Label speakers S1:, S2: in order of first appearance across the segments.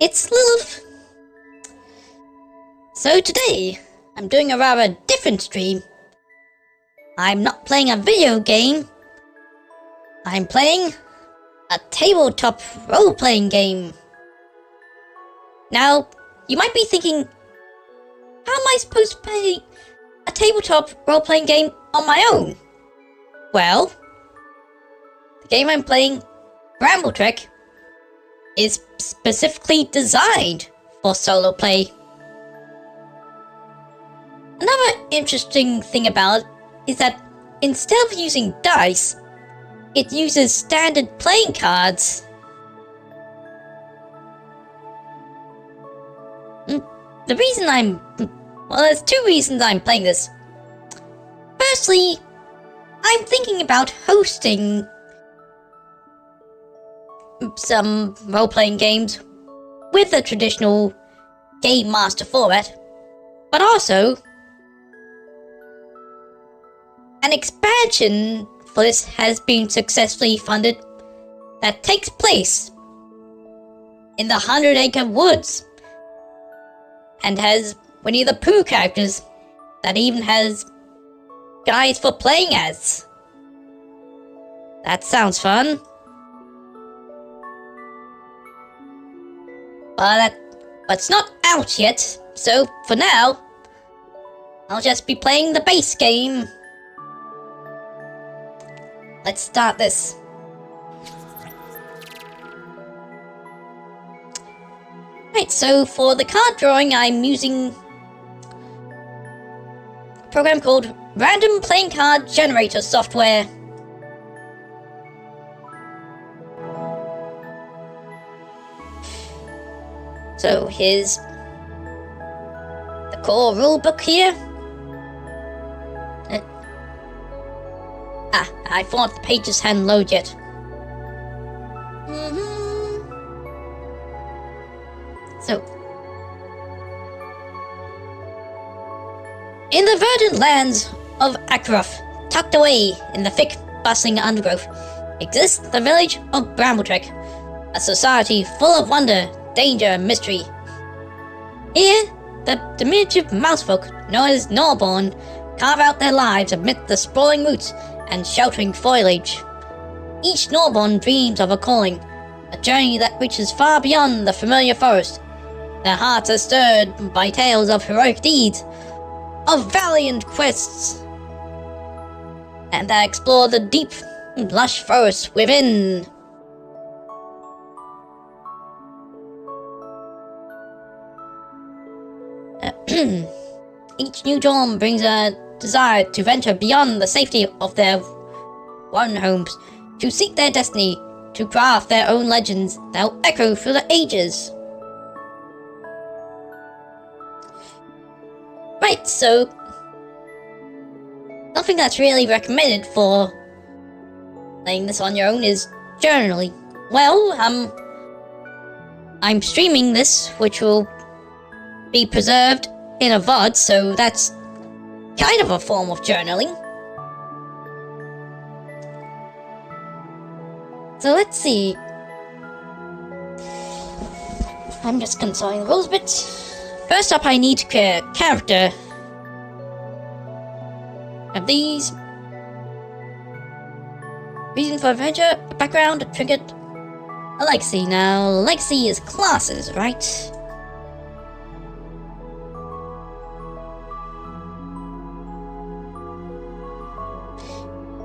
S1: it's Lilith. So today, I'm doing a rather different stream. I'm not playing a video game. I'm playing a tabletop role-playing game. Now, you might be thinking, how am I supposed to play a tabletop role-playing game on my own? Well, the game I'm playing, Brambletrek, is specifically designed for solo play. Another interesting thing about it is that instead of using dice, it uses standard playing cards. There's two reasons I'm playing this. Firstly, I'm thinking about hosting some role-playing games with a traditional Game Master format, but also an expansion for this has been successfully funded that takes place in the 100-acre woods and has Winnie the Pooh characters that even has guys for playing as. That sounds fun. But it's not out yet, so for now, I'll just be playing the base game. Let's start this. Right, so for the card drawing, I'm using a program called Random Playing Card Generator Software. So here's the core rulebook here. I thought the pages hadn't loaded yet. So, in the verdant lands of Akaroth, tucked away in the thick, bustling undergrowth, exists the village of Brambletrek, a society full of wonder, danger, and mystery. Here, the diminutive mousefolk known as Norborn carve out their lives amid the sprawling roots and sheltering foliage. Each Norborn dreams of a calling, a journey that reaches far beyond the familiar forest. Their hearts are stirred by tales of heroic deeds, of valiant quests, and they explore the deep, lush forest within. Each new dawn brings a desire to venture beyond the safety of their one homes, to seek their destiny, to craft their own legends that will echo through the ages. Right, so nothing that's really recommended for playing this on your own is journaling. Well, I'm streaming this, which will be preserved in a VOD, so that's kind of a form of journaling. So let's see. I'm just consulting the rules a bit. First up, I need to create a character. Have these. Reason for adventure, a background, a triggered, a legacy. Now, legacy is classes, right?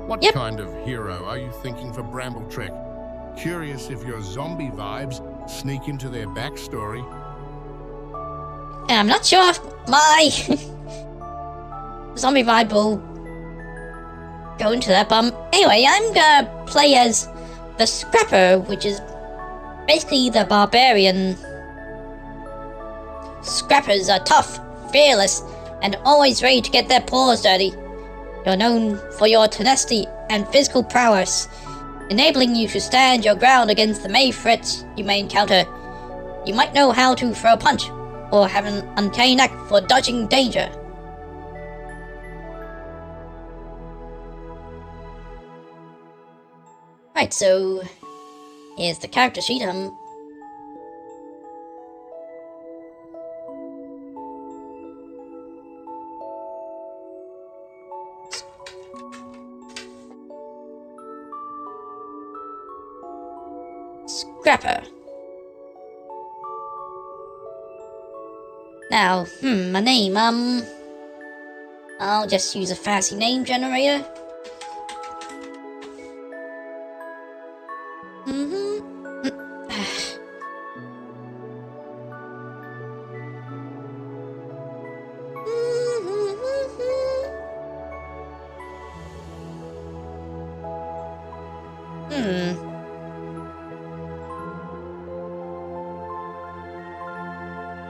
S2: What kind of hero are you thinking for Brambletrek? Curious if your zombie vibes sneak into their backstory.
S1: I'm not sure if my zombie vibe will go into that, but anyway, I'm gonna play as the Scrapper, which is basically the barbarian. Scrappers are tough, fearless, and always ready to get their paws dirty. You're known for your tenacity and physical prowess, enabling you to stand your ground against the many threats you may encounter. You might know how to throw a punch, or have an uncanny knack for dodging danger. Right, so here's the character sheet. Scrapper. Now, my name, I'll just use a fancy name generator.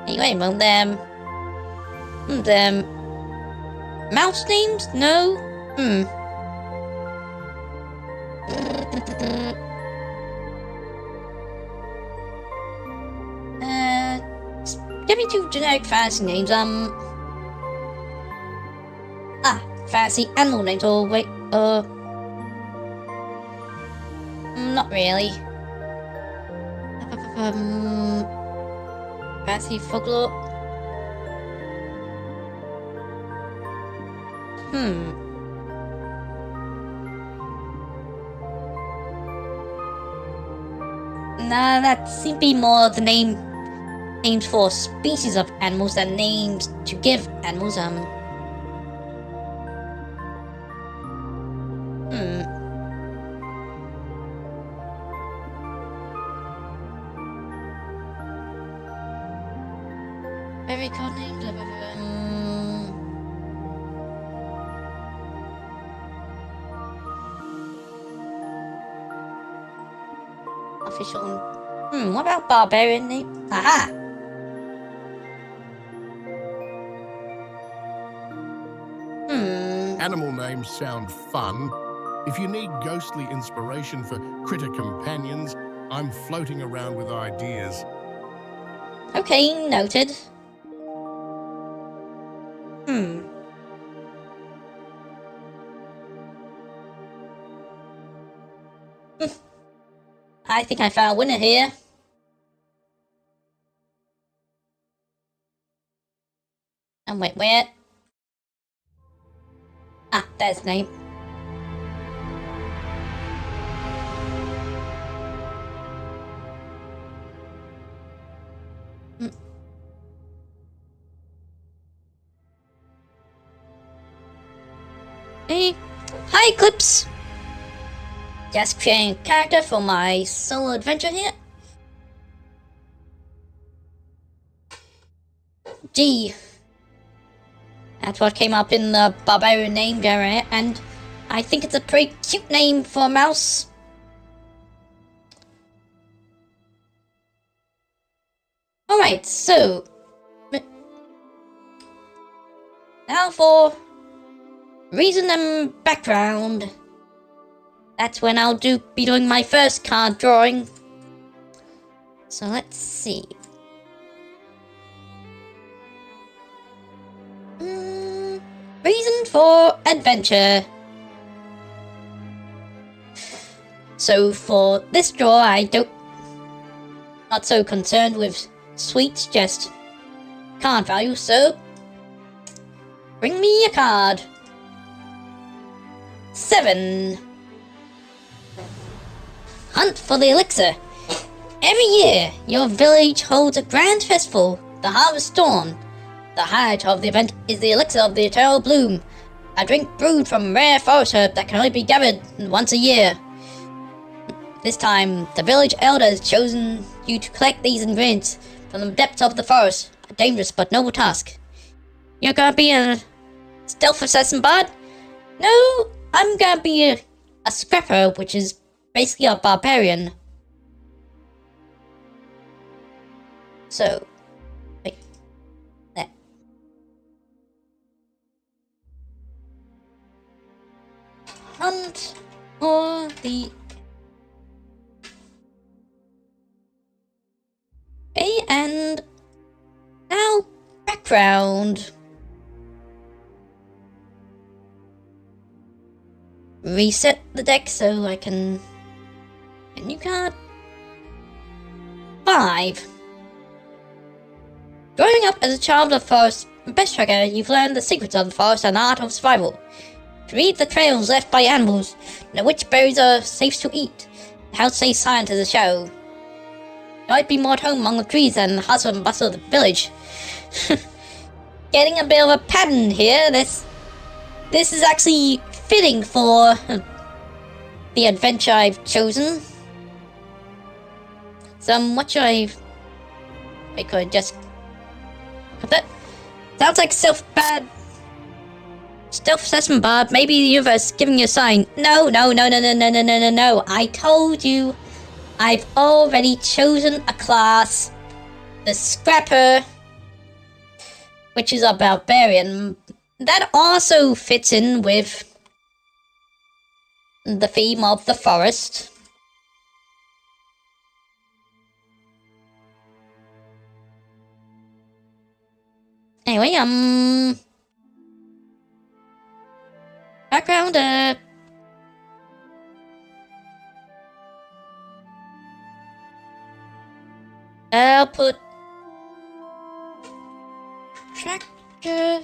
S1: Anyway, well, them mouse names? No? Give me two generic fancy names, fancy animal names, or wait, not really. Fancy folklore? Nah, that seems to be more the names for species of animals than names to give animals, Very cool names. Official. What about barbarian name? Aha!
S2: Animal names sound fun. If you need ghostly inspiration for critter companions, I'm floating around with ideas.
S1: Okay, noted. I think I found a winner here. And wait, where? Ah, there's the name. Hey, hi Clips! Just creating a character for my solo adventure here. Gee, that's what came up in the barbarian name generator, and I think it's a pretty cute name for a mouse. Alright, so now for reason and background. That's when I'll be doing my first card drawing. So let's see. Reason for adventure. So for this draw, not so concerned with sweets, just card value. So bring me a card. 7. Hunt for the elixir. Every year, your village holds a grand festival, the Harvest Dawn. The highlight of the event is the elixir of the eternal bloom, a drink brewed from rare forest herb that can only be gathered once a year. This time, the village elder has chosen you to collect these ingredients from the depths of the forest, a dangerous but noble task. You're gonna be a stealth assassin bard? No, I'm gonna be a scrapper, which is basically a barbarian. So, wait, there. Hunt for the... Okay, and now background. Reset the deck so I can... A new card. 5. Growing up as a child of the forest best tracker, you've learned the secrets of the forest and the art of survival. To read the trails left by animals, know which berries are safe to eat, how to stay silent as a shadow. Might be more at home among the trees than the hustle and bustle of the village. Getting a bit of a pattern here. This is actually fitting for the adventure I've chosen. So what should I could just... That sounds like self-assessment, Bob. Maybe the universe giving you a sign. No. I told you, I've already chosen a class. The Scrapper, which is a barbarian. That also fits in with the theme of the forest. Anyway, background, I'll put tractor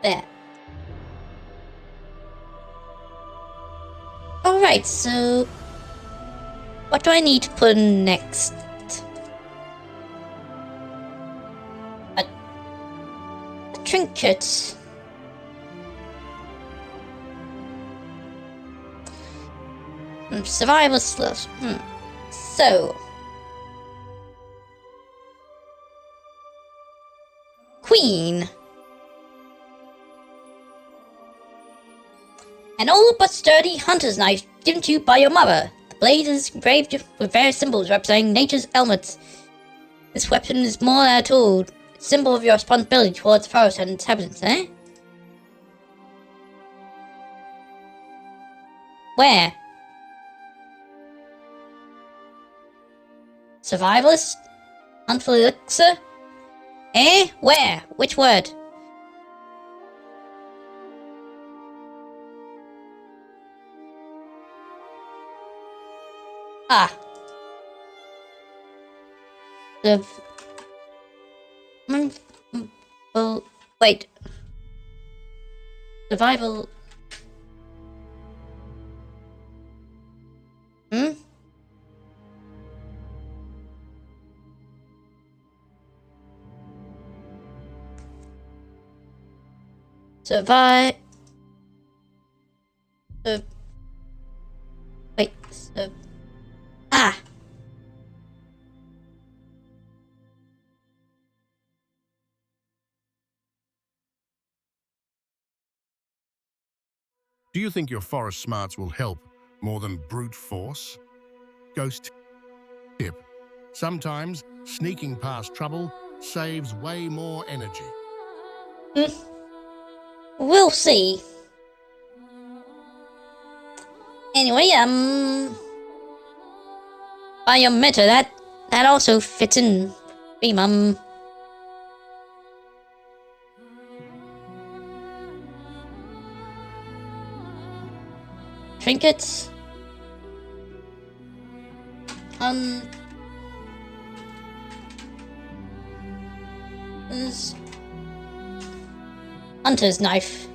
S1: there. Alright, so what do I need to put in next? A trinket. Survival skills. So Queen. An old but sturdy hunter's knife given to you by your mother. The blade is engraved with various symbols representing nature's elements. This weapon is more than a tool. It's a symbol of your responsibility towards the forest and its inhabitants, eh? Where? Survivalist? Hunt for elixir? Eh? Where? Which word? Ah. Wait. Survival. Survive. Wait. Ah.
S2: Do you think your forest smarts will help more than brute force? Ghost tip. Sometimes sneaking past trouble saves way more energy.
S1: We'll see. Anyway, by your meta, that also fits in. Theme, trinkets. Hunter's knife.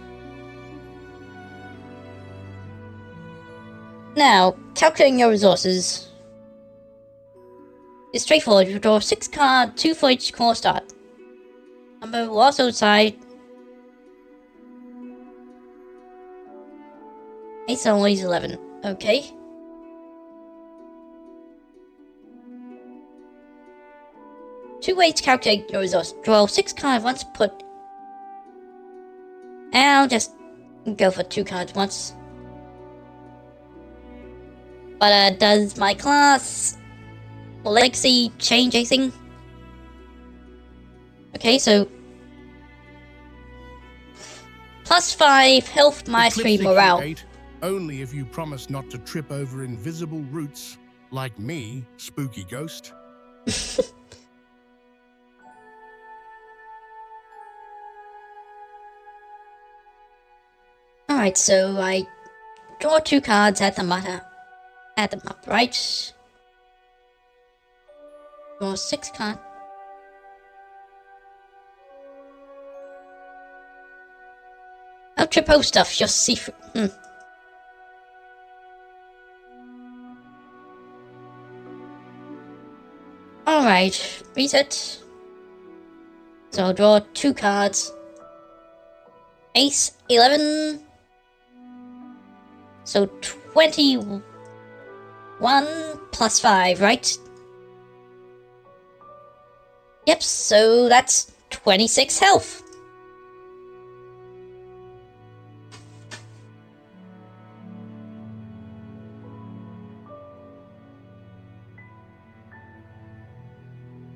S1: Now, calculating your resources. It's straightforward. You draw 6 cards, 2 for each core start. Number will also decide. Ace always 11. Okay. Two ways to calculate your resources. Draw 6 cards once, put. I'll just go for 2 cards once. But does my class legacy change anything? Okay, so +5 health, mastery, morale.
S2: 8, only if you promise not to trip over invisible roots like me, spooky ghost.
S1: Alright, so I draw 2 cards at the map, right? Draw 6 cards. I'll trip over stuff, just see. Alright, reset. So I'll draw 2 cards. Ace, 11. So 21 plus 5, right? Yep, so that's 26 health.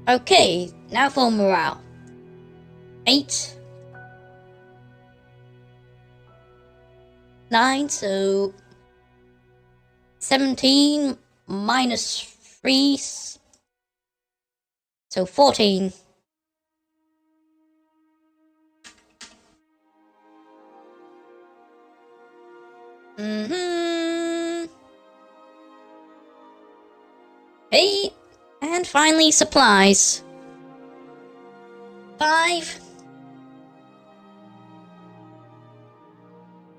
S1: Okay, now for morale. 8. 9, so 17 minus 3, so 14. Hey, and finally supplies. 5,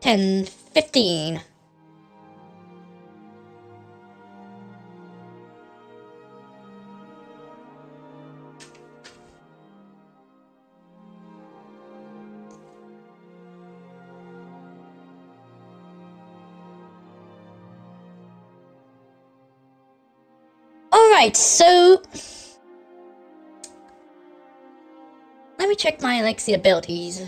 S1: 10, 15. Alright, so let me check my Alexia abilities.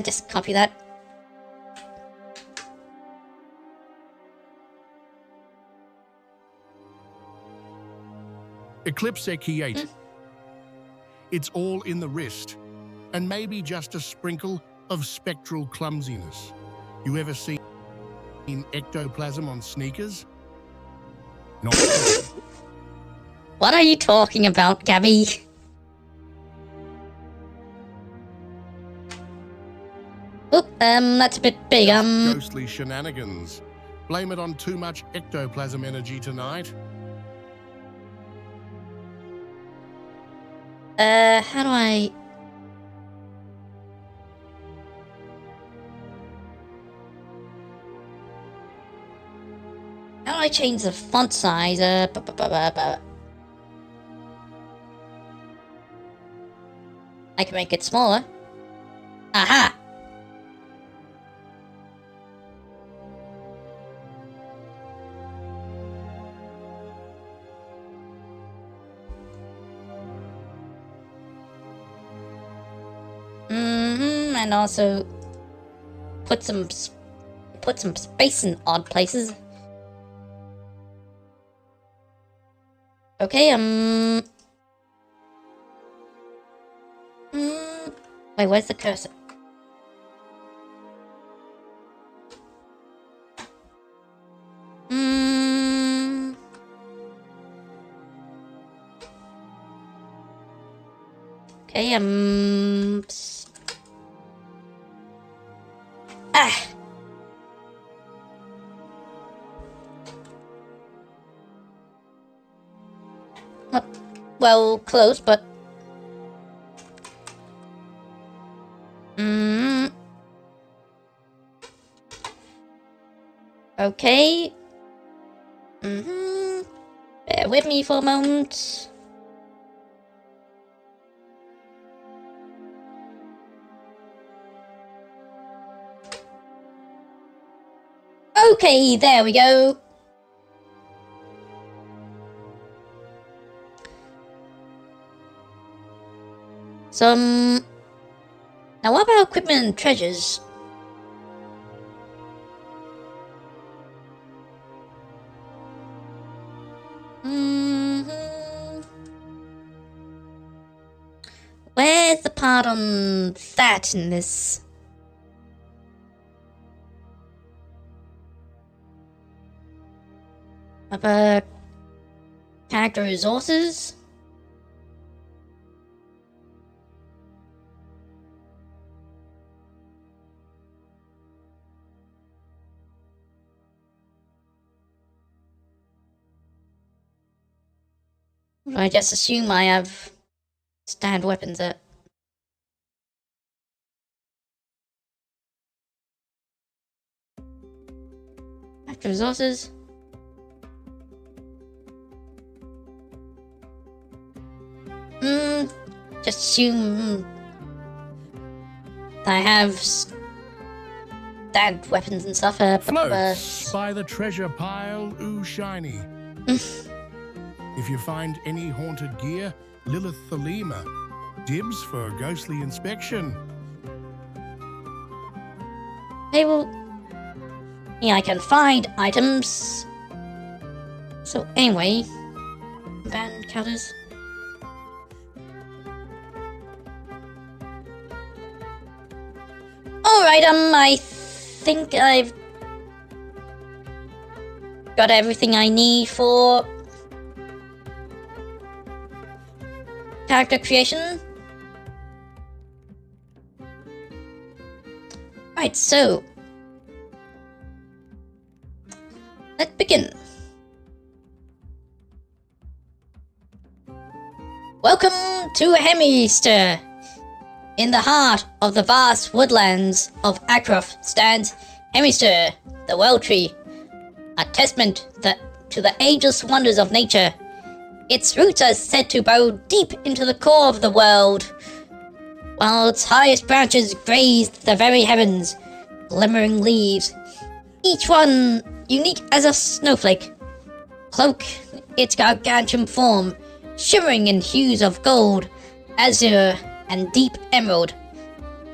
S1: Just copy that.
S2: Eclipse Key 8. It's all in the wrist, and maybe just a sprinkle of spectral clumsiness. You ever seen ectoplasm on sneakers? Not
S1: What are you talking about, Gabby? Oop, that's a bit big,
S2: ghostly shenanigans. Blame it on too much ectoplasm energy tonight.
S1: How do I... How do I change the font size? I can make it smaller. Aha! And also put some space in odd places. Okay, wait, where's the cursor? Okay, Not well, close, but... Okay. Bear with me for a moment. Okay, there we go. Some... Now what about equipment and treasures? Where's the part on that in this? About character resources? I just assume I have stand weapons at. Character resources. Just assume I have bad weapons and stuff.
S2: Floats by the treasure pile, ooh shiny. If you find any haunted gear, Lilith Thelema. Dibs for ghostly inspection.
S1: Hey, well, yeah, I can find items. So anyway, band counters. Alright, I think I've got everything I need for character creation. Right, so let's begin. Welcome to Hemister. In the heart of the vast woodlands of Akroth stands Hemister, the Well Tree, a testament to the ageless wonders of nature. Its roots are said to burrow deep into the core of the world, while its highest branches graze the very heavens, glimmering leaves, each one unique as a snowflake, cloak its gargantuan form, shimmering in hues of gold, azure, and deep emerald,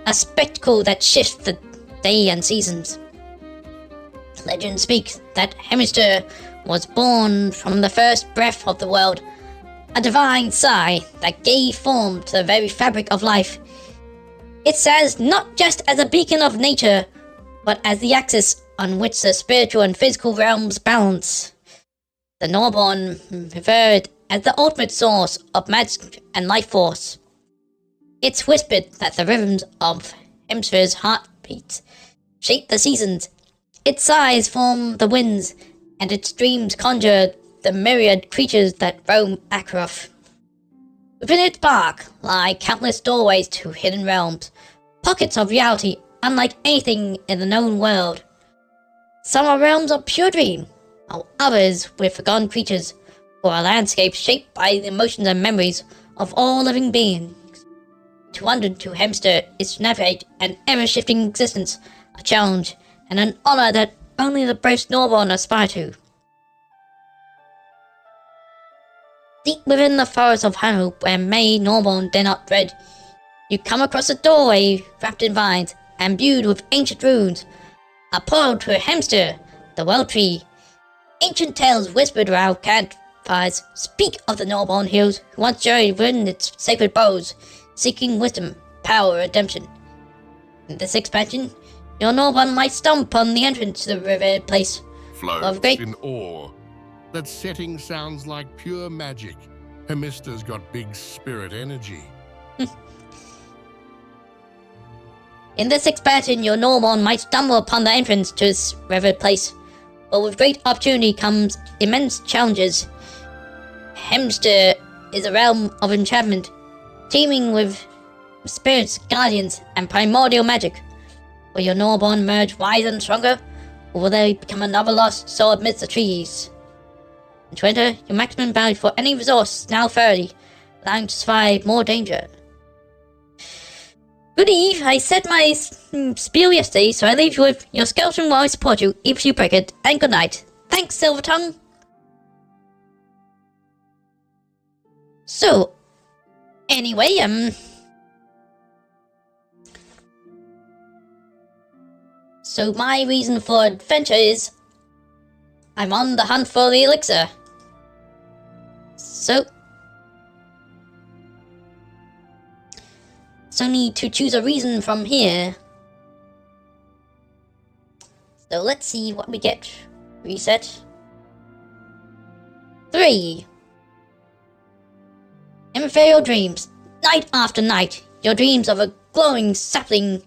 S1: a spectacle that shifts the day and seasons. Legend speaks that Hemister was born from the first breath of the world, a divine sigh that gave form to the very fabric of life. It stands not just as a beacon of nature, but as the axis on which the spiritual and physical realms balance. The Norborn revered as the ultimate source of magic and life force. It's whispered that the rhythms of Hemister's heartbeat shape the seasons, its sighs form the winds, and its dreams conjure the myriad creatures that roam Akroth. Within its bark lie countless doorways to hidden realms, pockets of reality unlike anything in the known world. Some are realms of pure dream, while others with forgotten creatures, or a landscape shaped by the emotions and memories of all living beings. To wander to Hemister is to navigate an ever-shifting existence, a challenge, and an honor that only the brave Norborn aspire to. Deep within the forest of Hanu, where many Norborn dare not tread, you come across a doorway wrapped in vines and imbued with ancient runes, a portal to Hemister, the Well Tree. Ancient tales whispered around campfires speak of the Norborn heroes who once journeyed within its sacred bows, seeking wisdom, power, redemption. In this expansion, your Norborn might stumble upon the entrance to the revered place of great
S2: in awe. That setting sounds like pure magic. Hemister's got big spirit energy.
S1: In this expansion, your Norborn might stumble upon the entrance to this revered place, but with great opportunity comes immense challenges. Hemister is a realm of enchantment, teeming with spirits, guardians, and primordial magic. Will your Norborn emerge wiser and stronger, or will they become another lost soul amidst the trees? And to enter, your maximum value for any resource is now 30, allowing you to survive more danger. Good eve, I said my spiel yesterday, so I leave you with your skeleton will always support you if you break it, and good night. Thanks, Silvertongue. So, anyway, so my reason for adventure is I'm on the hunt for the elixir. So need to choose a reason from here. So let's see what we get. Reset. 3. Imperial dreams. Night after night, your dreams of a glowing sapling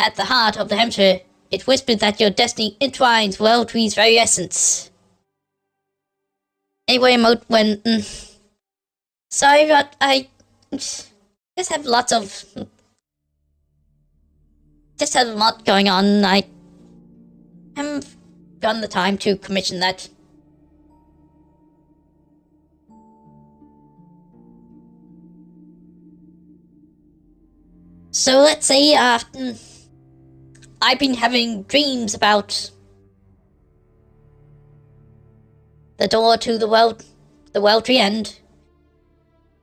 S1: at the heart of the Hemister. It whispered that your destiny entwines Well Tree's very essence. Anyway, sorry, but I just have lots of... just have a lot going on. I haven't gotten the time to commission that. So let's say, I've been having dreams about the door to the world tree, and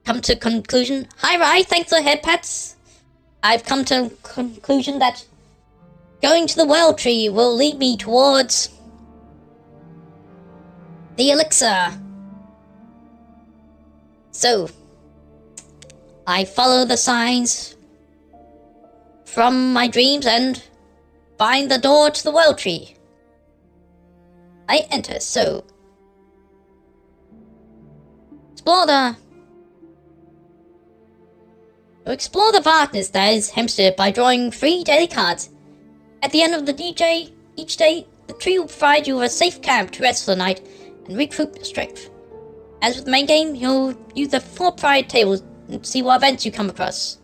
S1: come to conclusion. Hi, Rai, thanks for the head pats. I've come to conclusion that going to the world tree will lead me towards the elixir. So, I follow the signs from my dreams and find the door to the world tree. I enter, so explore the vastness that is Hempstead by drawing 3 daily cards. At the end of each day, the tree will provide you with a safe camp to rest for the night and recruit your strength. As with the main game, you'll use the 4 pride tables and see what events you come across.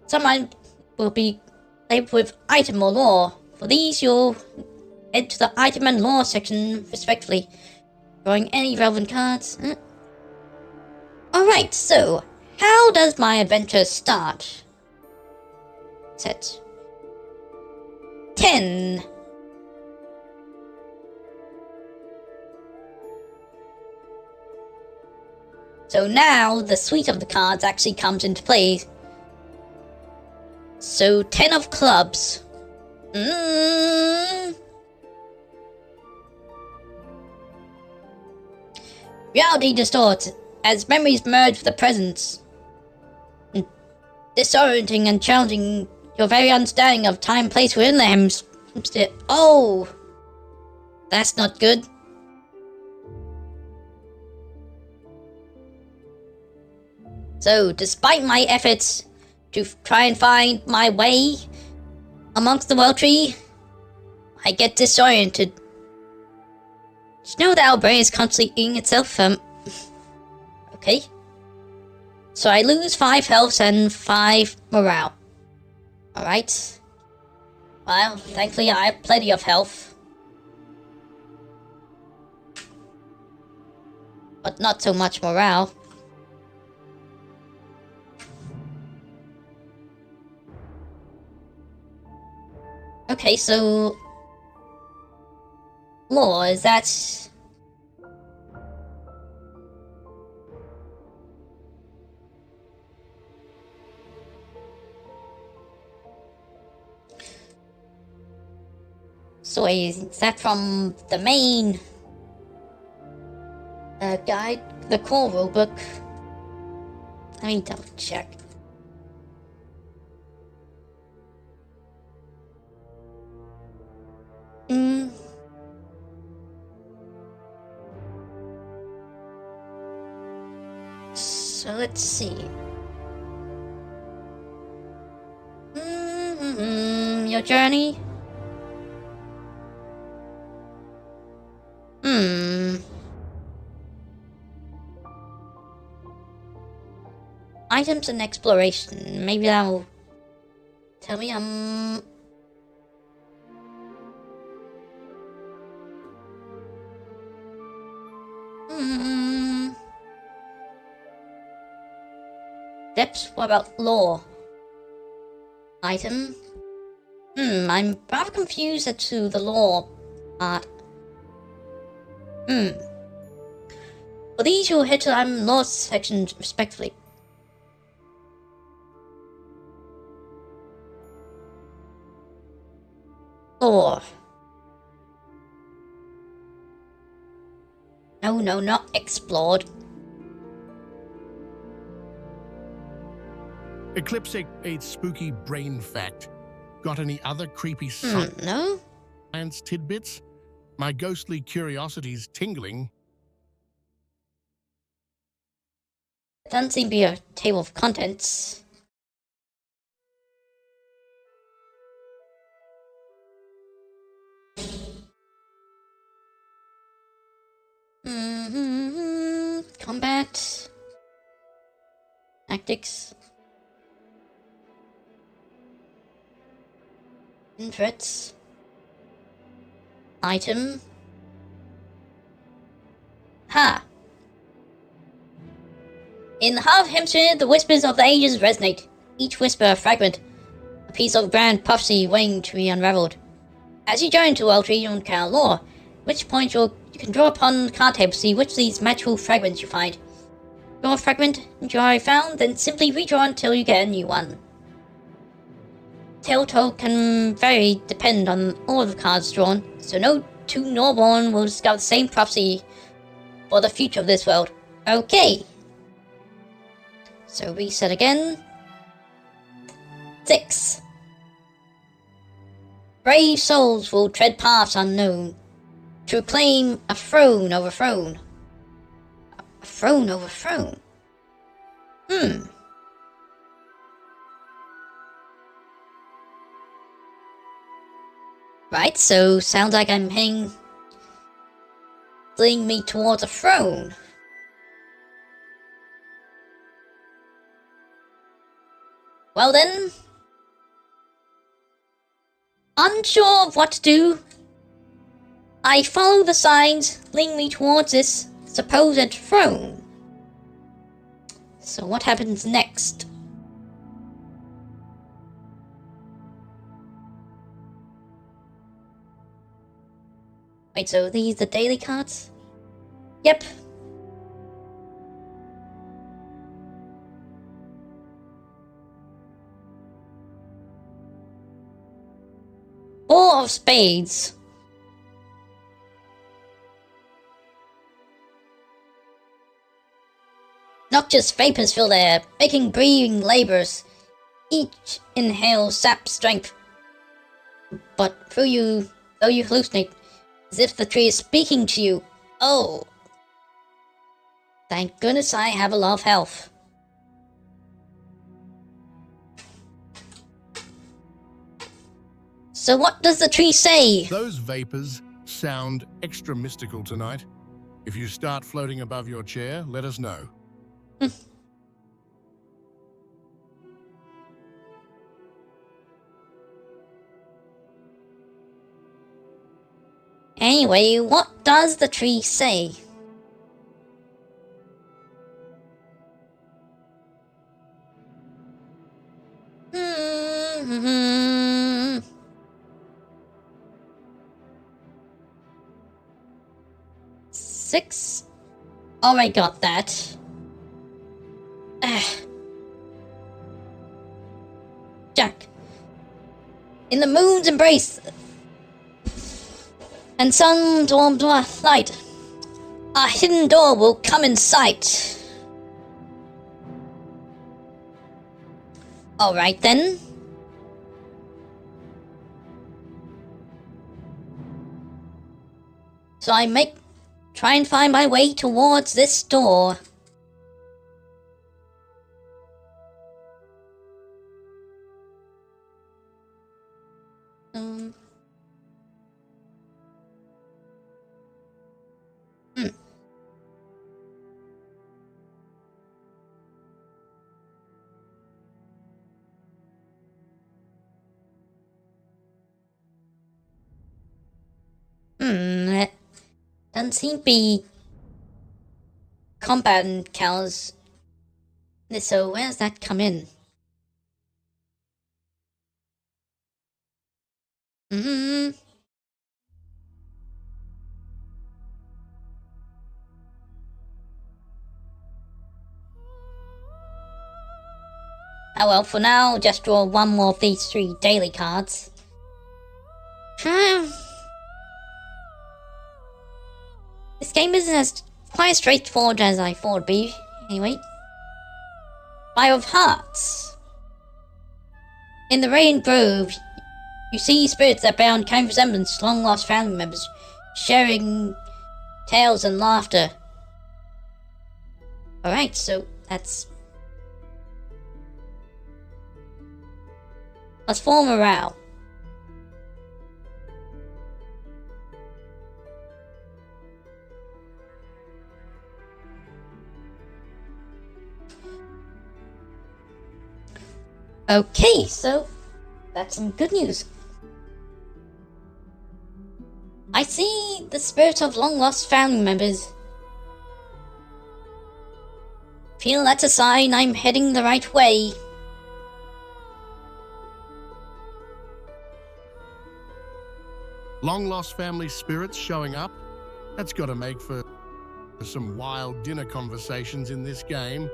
S1: Some will be labeled with item or lore. For these, you'll head to the item and lore section respectively, drawing any relevant cards. Alright, so how does my adventure start? Set 10. So now the suite of the cards actually comes into play. So 10 of clubs. Reality distorts as memories merge with the present, disorienting and challenging your very understanding of time and place within the hemisphere. Oh, that's not good. So, despite my efforts to try and find my way amongst the world tree, I get disoriented. Did you know that our brain is constantly eating itself? Okay. So I lose 5 health and 5 morale. Alright. Well, thankfully I have plenty of health. But not so much morale. Okay, so lore, is that... So is that from the main guide, the core rulebook? Let me double check. So let's see. Your journey? Items and exploration. Maybe that'll tell me Depths? What about lore? Item? I'm rather confused as to the lore part. For these, you'll head to the lore section respectively. Lore. No, not explored.
S2: Eclipse 8 spooky brain fact. Got any other creepy
S1: No?
S2: science tidbits? My ghostly curiosity's tingling.
S1: Doesn't seem to be a table of contents. Combat. Tactics. Threats. Item. Ha! In the heart of Hempstead, the whispers of the ages resonate. each whisper a fragment, a piece of grand prophecy waiting to be unraveled. As you join into Oblivion lore, at which point you can draw upon the card table to see which of these magical fragments you find. Draw a fragment you already found, then simply redraw until you get a new one. Telltale can vary depend on all of the cards drawn, so no two Norborn will discover the same prophecy for the future of this world. Okay. So reset again. 6. Brave souls will tread paths unknown to claim a throne over throne. A throne over throne? Right, so sounds like I'm leading me towards a throne. Well then, unsure of what to do, I follow the signs leading me towards this supposed throne. So what happens next? Wait, so these the daily cards? Yep. Four of spades. Noxious vapors fill the air, making breathing labors. Each inhales sap strength. But though you hallucinate, as if the tree is speaking to you. Oh. Thank goodness I have a lot of health. So what does the tree say?
S2: Those vapors sound extra mystical tonight. If you start floating above your chair, let us know.
S1: Anyway, what does the tree say? Six. Already got that. Jack. In the moon's embrace and sun's warm light, a hidden door will come in sight. Alright then. So I try and find my way towards this door. That doesn't seem to be combat cows. So where does that come in? Oh well, for now, just draw one more of these 3 daily cards. This game isn't as quite straightforward as I thought it'd be. Anyway. 5 of Hearts. In the Radiant Grove, you see spirits that bear uncanny resemblance to long-lost family members, sharing tales and laughter. Alright, so that's... +4 morale. Okay, so that's some good news. I see the spirit of long-lost family members. Feel that's a sign I'm heading the right way.
S2: Long-lost family spirits showing up? That's got to make for some wild dinner conversations in this game.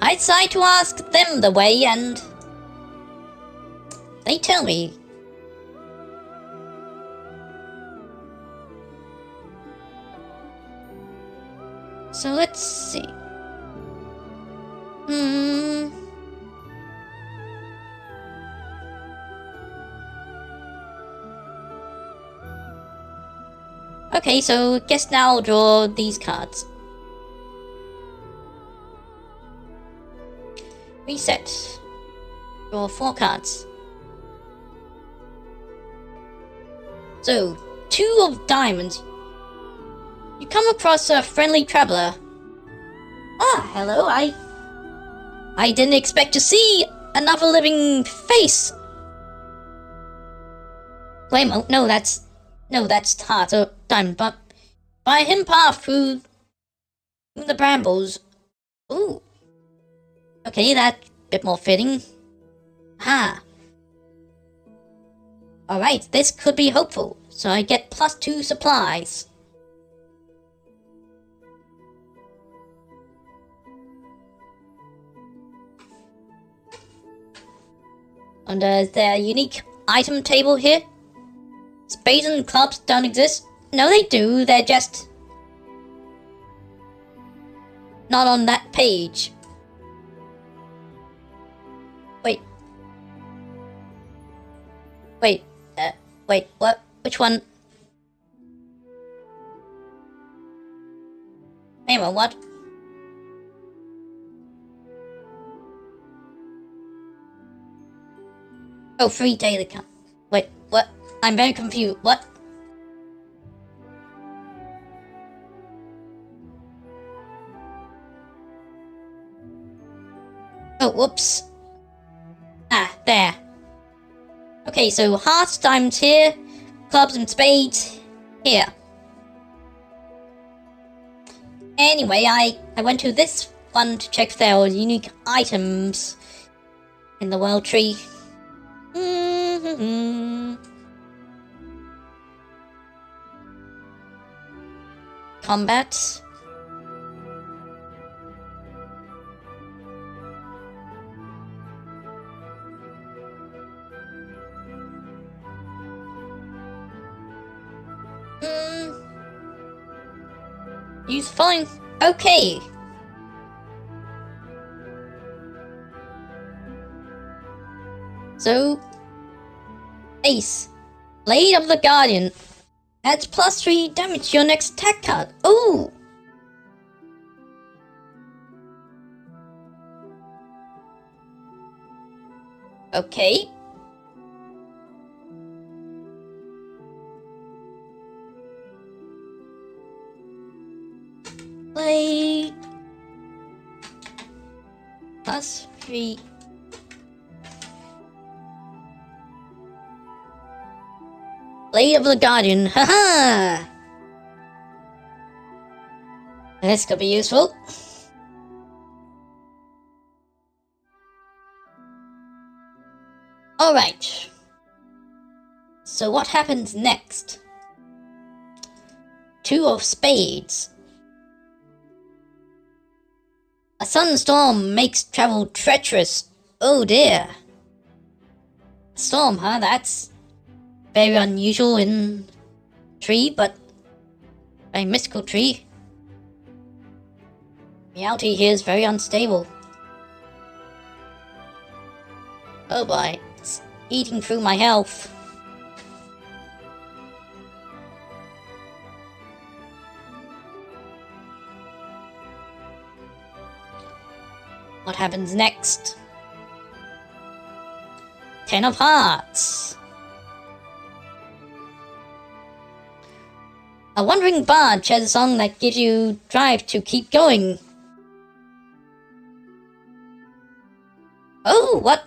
S1: I try to ask them the way and they tell me. So let's see. Okay, so guess now I'll draw these cards. Reset. Draw 4 cards. So, 2 of diamonds. You come across a friendly traveler. Ah, hello, I didn't expect to see another living face. Flame, no, that's heart or diamond, but by him path through the brambles. Ooh. Okay, that's a bit more fitting. Ha. Alright, this could be hopeful, so I get +2 supplies. And is there a unique item table here? Spades and clubs don't exist? No, they do, they're just not on that page. Wait, what? Which one? Wait a minute, what? Oh, free daily count. Wait, what? I'm very confused. What? Oh, whoops. Ah, there. Okay, so hearts, diamonds here, clubs and spades here. Anyway, I went to this one to check if there were unique items in the world tree. Combat. Use fine. Okay. So, Ace, Blade of the Guardian, adds +3 damage to your next attack card. Ooh. Okay. Blade +3. Blade of the Guardian, haha! This could be useful. Alright. So what happens next? 2 of spades. A sunstorm makes travel treacherous. Oh dear. Storm, huh? That's very unusual in tree, but a mystical tree. Reality here is very unstable. Oh boy, it's eating through my health. What happens next? 10 of Hearts. A wandering bard shares a song that gives you drive to keep going. Oh, what?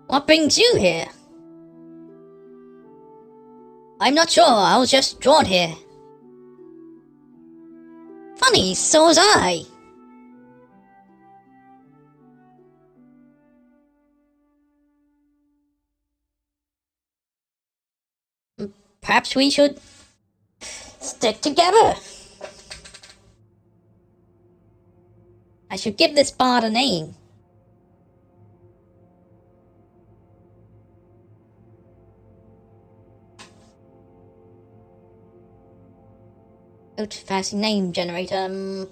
S1: What brings you here? I'm not sure, I was just drawn here. Funny, so was I. Perhaps we should stick together. I should give this bard a name. Go to fancy name generator.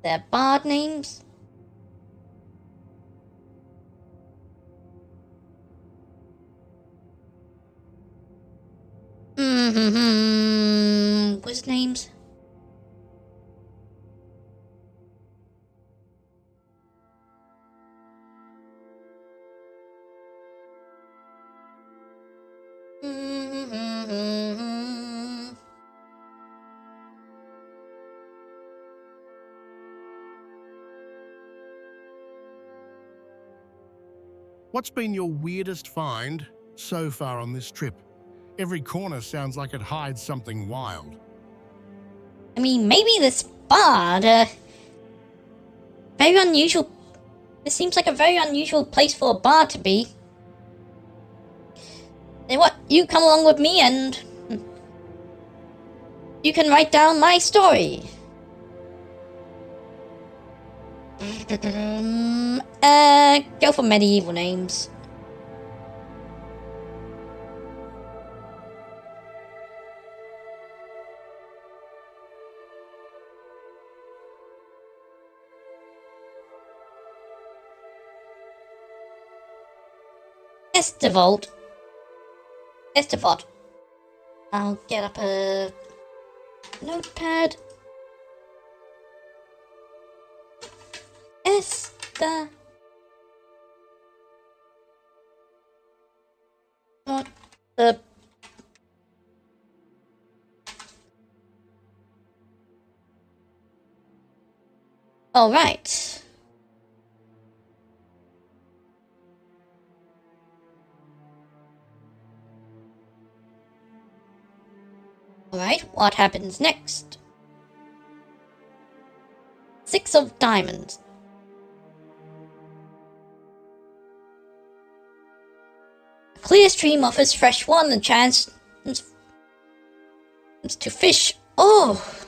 S1: Their bard names. What's names?
S2: What's been your weirdest find so far on this trip? Every corner sounds like it hides something wild.
S1: I mean, maybe this bard, very unusual. This seems like a very unusual place for a bard to be. Say what, you come along with me and you can write down my story. Go for medieval names. Estevolt. I'll get up a notepad. Alright. Alright, what happens next? 6 of diamonds. A clear stream offers fresh water and a chance to fish. Oh!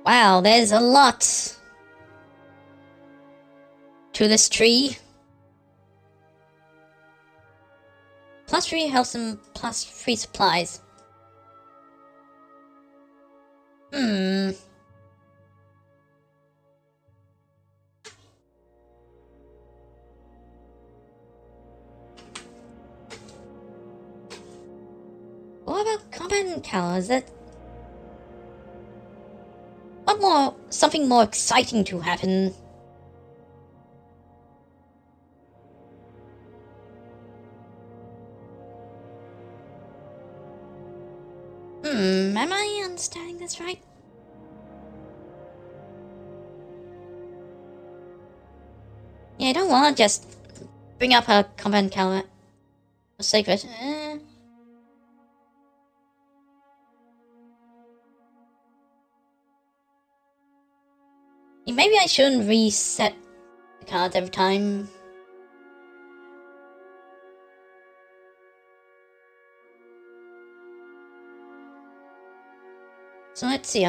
S1: Wow, there's a lot to this tree. Plus 3 health and plus 3 supplies. What about combat cow? Is that... something more exciting to happen? Am I understanding this right? Yeah, I don't want to just bring up a combat cow for sake of it. Maybe I shouldn't reset the cards every time. So let's see,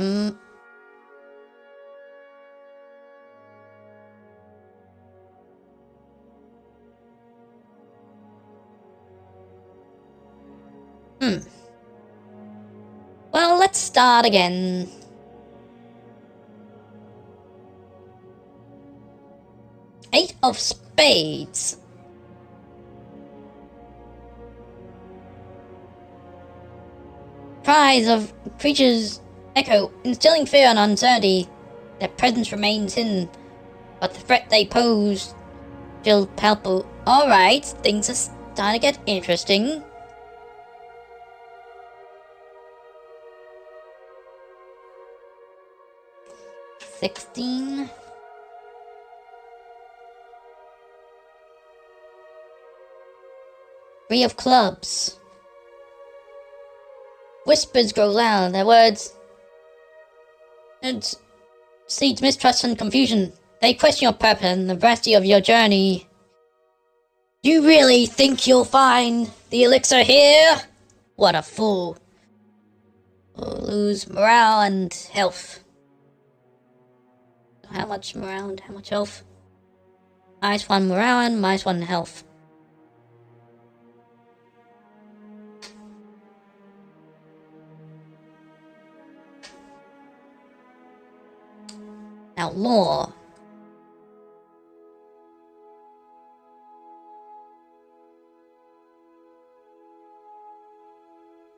S1: Well, let's start again. Eight of spades. Cries of creatures echo, instilling fear and uncertainty. Their presence remains hidden, but the threat they pose feels palpable. Alright, things are starting to get interesting. $16. Three of clubs. Whispers grow loud, their words and seeds mistrust and confusion. They question your purpose and the veracity of your journey. Do you really think you'll find the elixir here? What a fool. We'll lose morale and health. How much morale and how much health? -1 morale and -1 health. Now lore.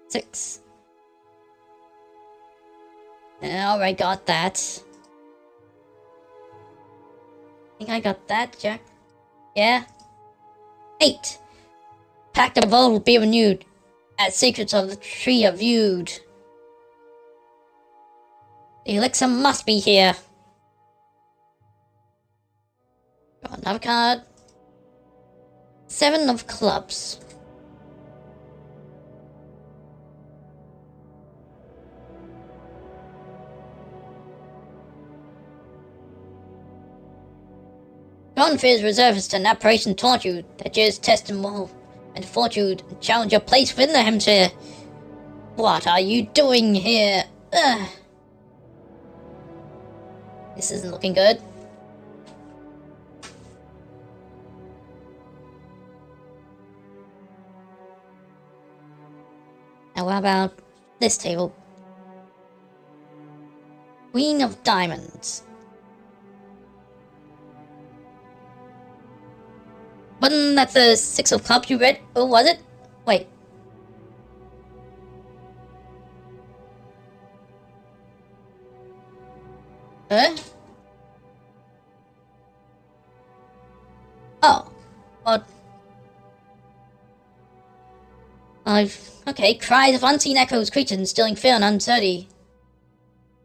S1: Six. Alright, got that. I think I got that, Jack. Yeah? 8. Pact of old will be renewed, as secrets of the tree are viewed. The elixir must be here. Got another card. 7 of clubs. Gone fears reservists and apparition taught you that jeers test and will and fortune and challenge your place within the hemisphere. What are you doing here? Ugh. This isn't looking good. Now what about this table? Queen of Diamonds. Wasn't that the 6 of clubs you read? Or was it? Wait. Huh? Oh. What? Okay. Cries of unseen echoes, creatures instilling fear and uncertainty.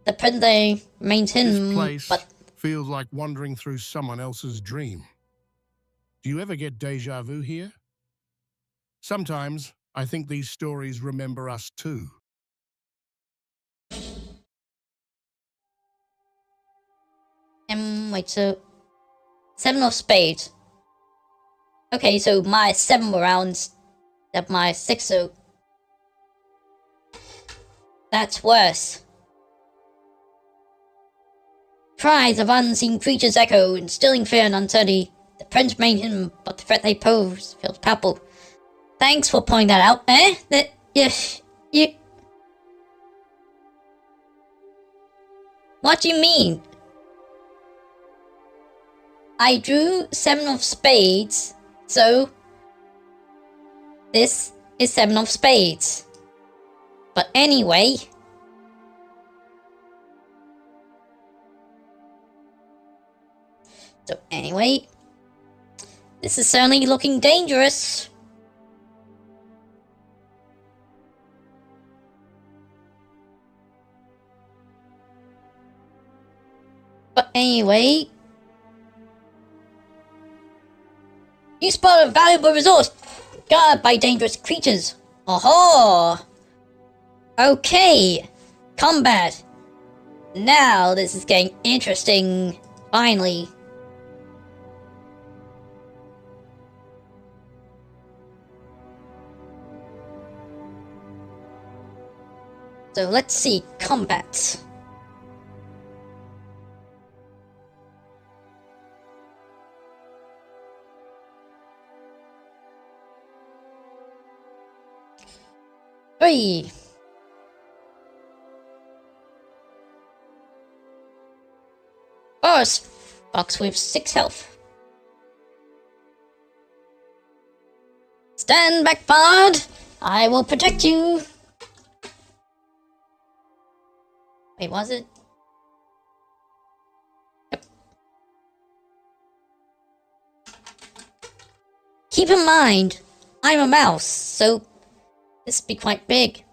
S1: The present day remains hidden,
S2: This place
S1: but
S2: feels like wandering through someone else's dream. Do you ever get deja vu here? Sometimes I think these stories remember us too.
S1: wait, so 7 of spades. Okay, so my 7 rounds that my 6, so that's worse. Cries of unseen creatures echo, instilling fear and uncertainty. The prince made him, but the threat they pose feels palpable. Thanks for pointing that out, eh? You... What do you mean? I drew 7 of spades, so this is 7 of spades. But anyway... So anyway, this is certainly looking dangerous. But anyway, you spot a valuable resource guarded by dangerous creatures. Oh-ho! Okay, combat. Now this is getting interesting. Finally. So let's see, combat. Three. Forest Fox with 6 health. Stand back, Bard! I will protect you! Wait, was it? Yep. Keep in mind, I'm a mouse, so this would be quite big.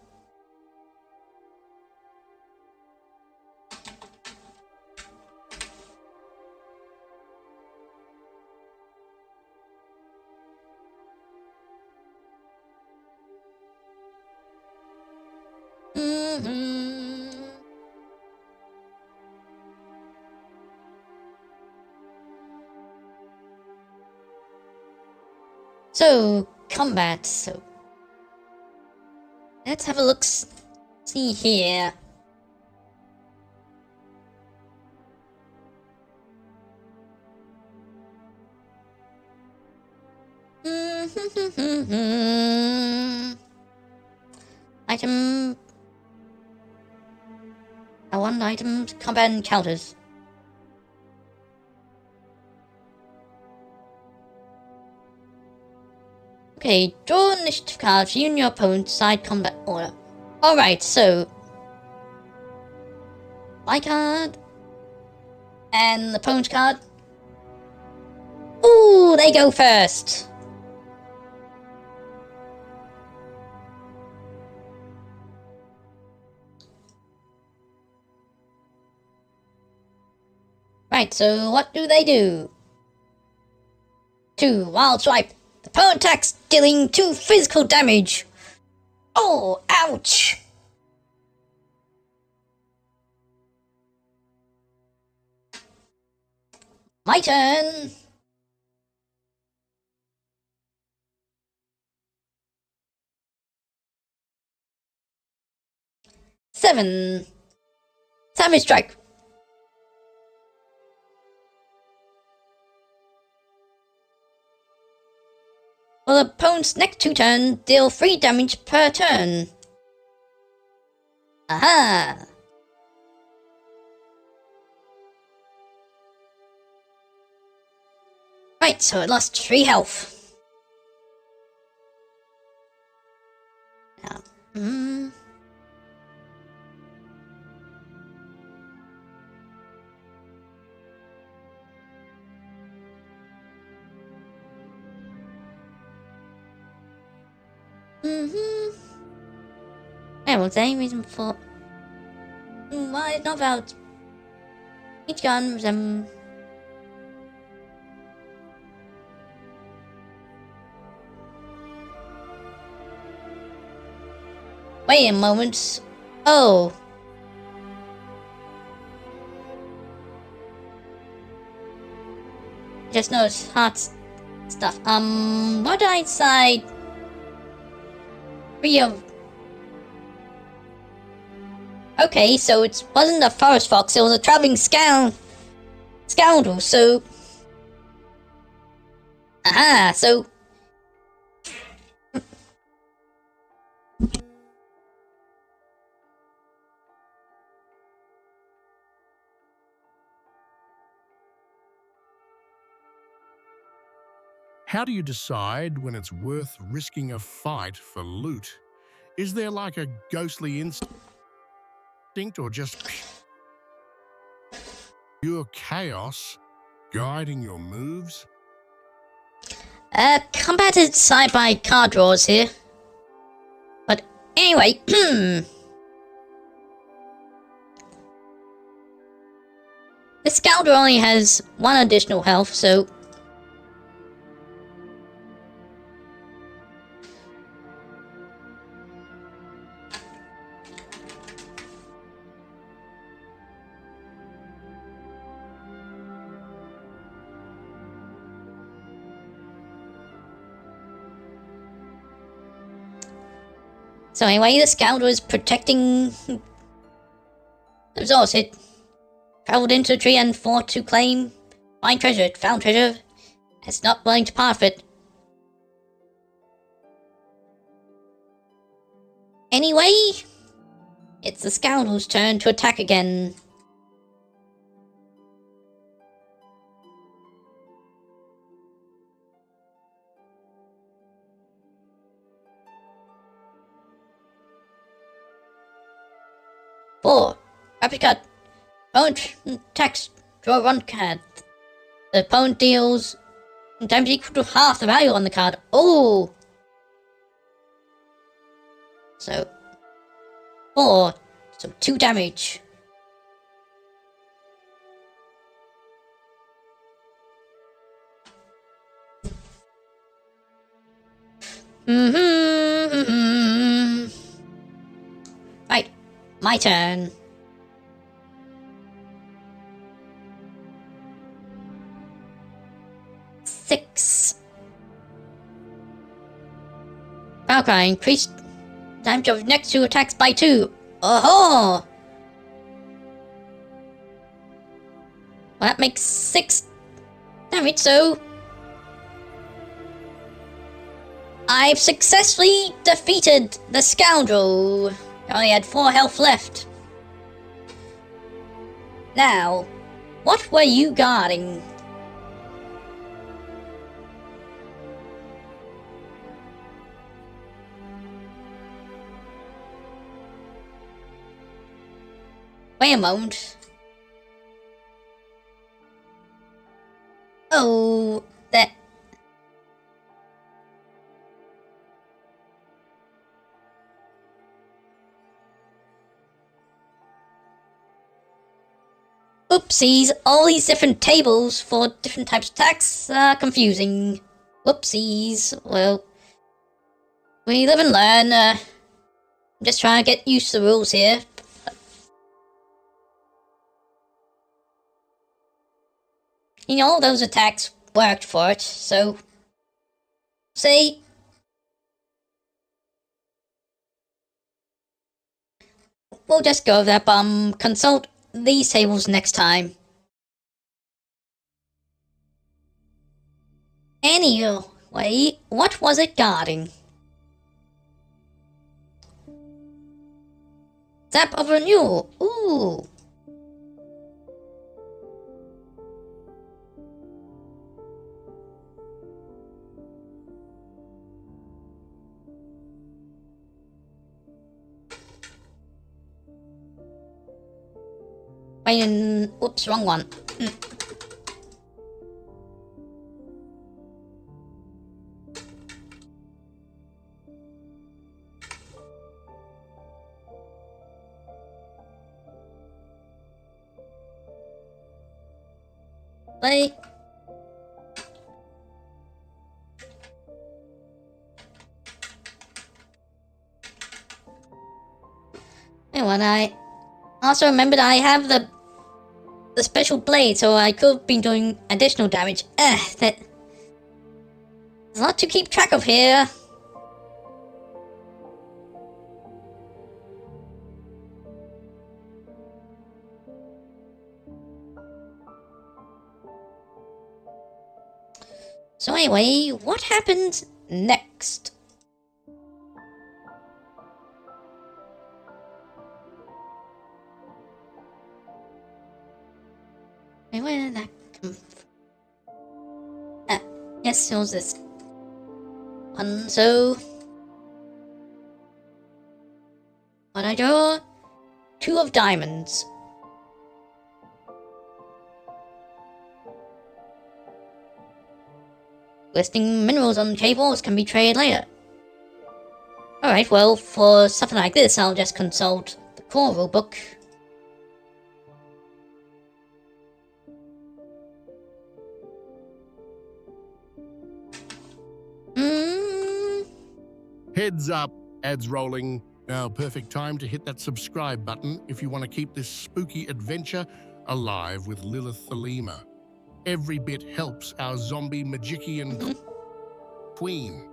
S1: So, combat. So, let's have a look. See here. Item. I want items. Combat encounters. Okay, draw initiative cards in your opponent's side combat order. Alright, so my card and the opponent's card. Ooh, they go first. Right, so what do they do? 2 wild swipe. The opponent attacks, dealing 2 physical damage. Oh, ouch! My turn. Seven. Savage strike. For the opponent's next 2 turns, deal 3 damage per turn. Aha! Right, so it lost 3 health. Now, Yeah, was there any reason for... Why not valid? Each gun, Wait a moment. Oh. Just noticed hot stuff. What did I decide? 3 of... Okay, so it wasn't a forest fox, it was a traveling scoundrel, so... Aha, so...
S2: How do you decide when it's worth risking a fight for loot? Is there like a ghostly instinct or just pure chaos guiding your moves?
S1: Combat is decided by card draws here. But anyway, this scoundrel only has 1 additional health, so... So anyway, the scoundrel is protecting the resource. It traveled into a tree and fought to claim find treasure. It found treasure. It's not willing to part with it. Anyway, it's the scoundrel's turn to attack again. Four. Rapid cut. Opponent attacks. Draw 1 card. The opponent deals damage equal to half the value on the card. Oh! So 4. So 2 damage. Right. my turn. Six. Valkyrie, increased damage of next 2 attacks by 2. Oh-ho! Well, that makes 6 damage, so I've successfully defeated the scoundrel. I only had 4 health left. Now, what were you guarding? Wait a moment. Oh, that... Oopsies, all these different tables for different types of attacks are confusing. Whoopsies. Well, we live and learn. I'm just trying to get used to the rules here. You know, all those attacks worked for it, so... See? We'll just go over that, consult these tables next time. Anyway, what was it guarding? Zap of renewal. Ooh. Wait, oops, wrong one. Play. And I also remembered I have the special blade, so I could have been doing additional damage. There's a lot to keep track of here. So anyway, what happened next? Wait, where did that come from? Yes, it was this one, so... What I draw? 2 of diamonds. Listing minerals on tables can be traded later. Alright, well, for something like this, I'll just consult the core rulebook.
S2: Heads up, ads rolling. Now, perfect time to hit that subscribe button if you want to keep this spooky adventure alive with Lilith the Lemur. Every bit helps our zombie magician queen.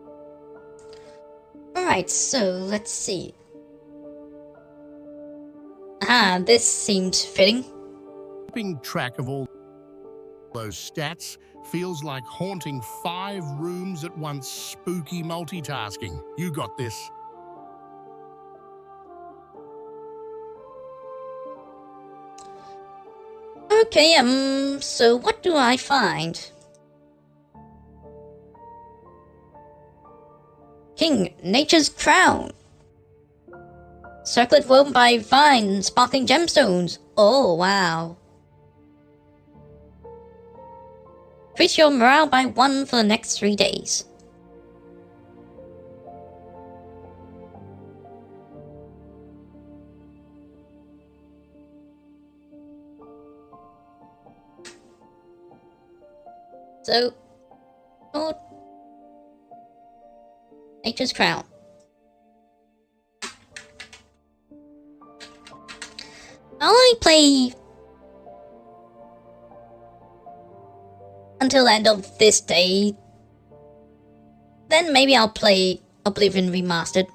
S1: Alright, so let's see. Ah, this seems fitting.
S2: Keeping track of all those stats feels like haunting 5 rooms at once. Spooky multitasking. You got this.
S1: Okay, so what do I find? King, Nature's Crown. Circlet woven by vines and sparkling gemstones. Oh, wow. Increase your morale by 1 for the next 3 days. So, oh, Nature's Crown. I'll only play until the end of this day. Then maybe I'll play Oblivion Remastered.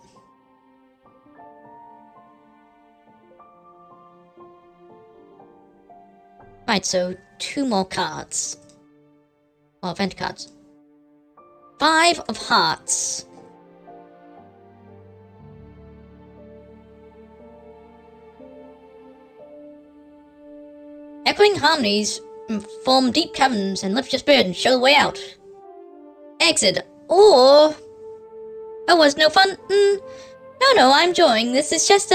S1: Right, so 2 more cards. Or event cards. 5 of Hearts. Echoing harmonies form deep caverns and lift your spirit and show the way out. Exit. Or... Oh, was no fun? No, I'm enjoying this. It's just,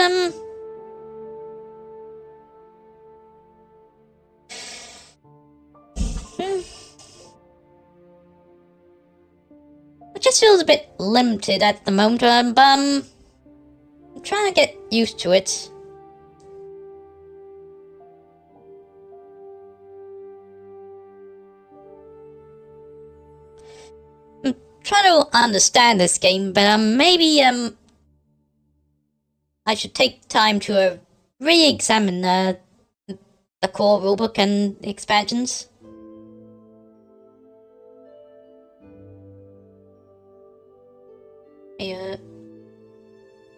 S1: It just feels a bit limited at the moment, but I'm trying to get used to it. I'm trying to understand this game, but maybe I should take time to re-examine the core rulebook and the expansions.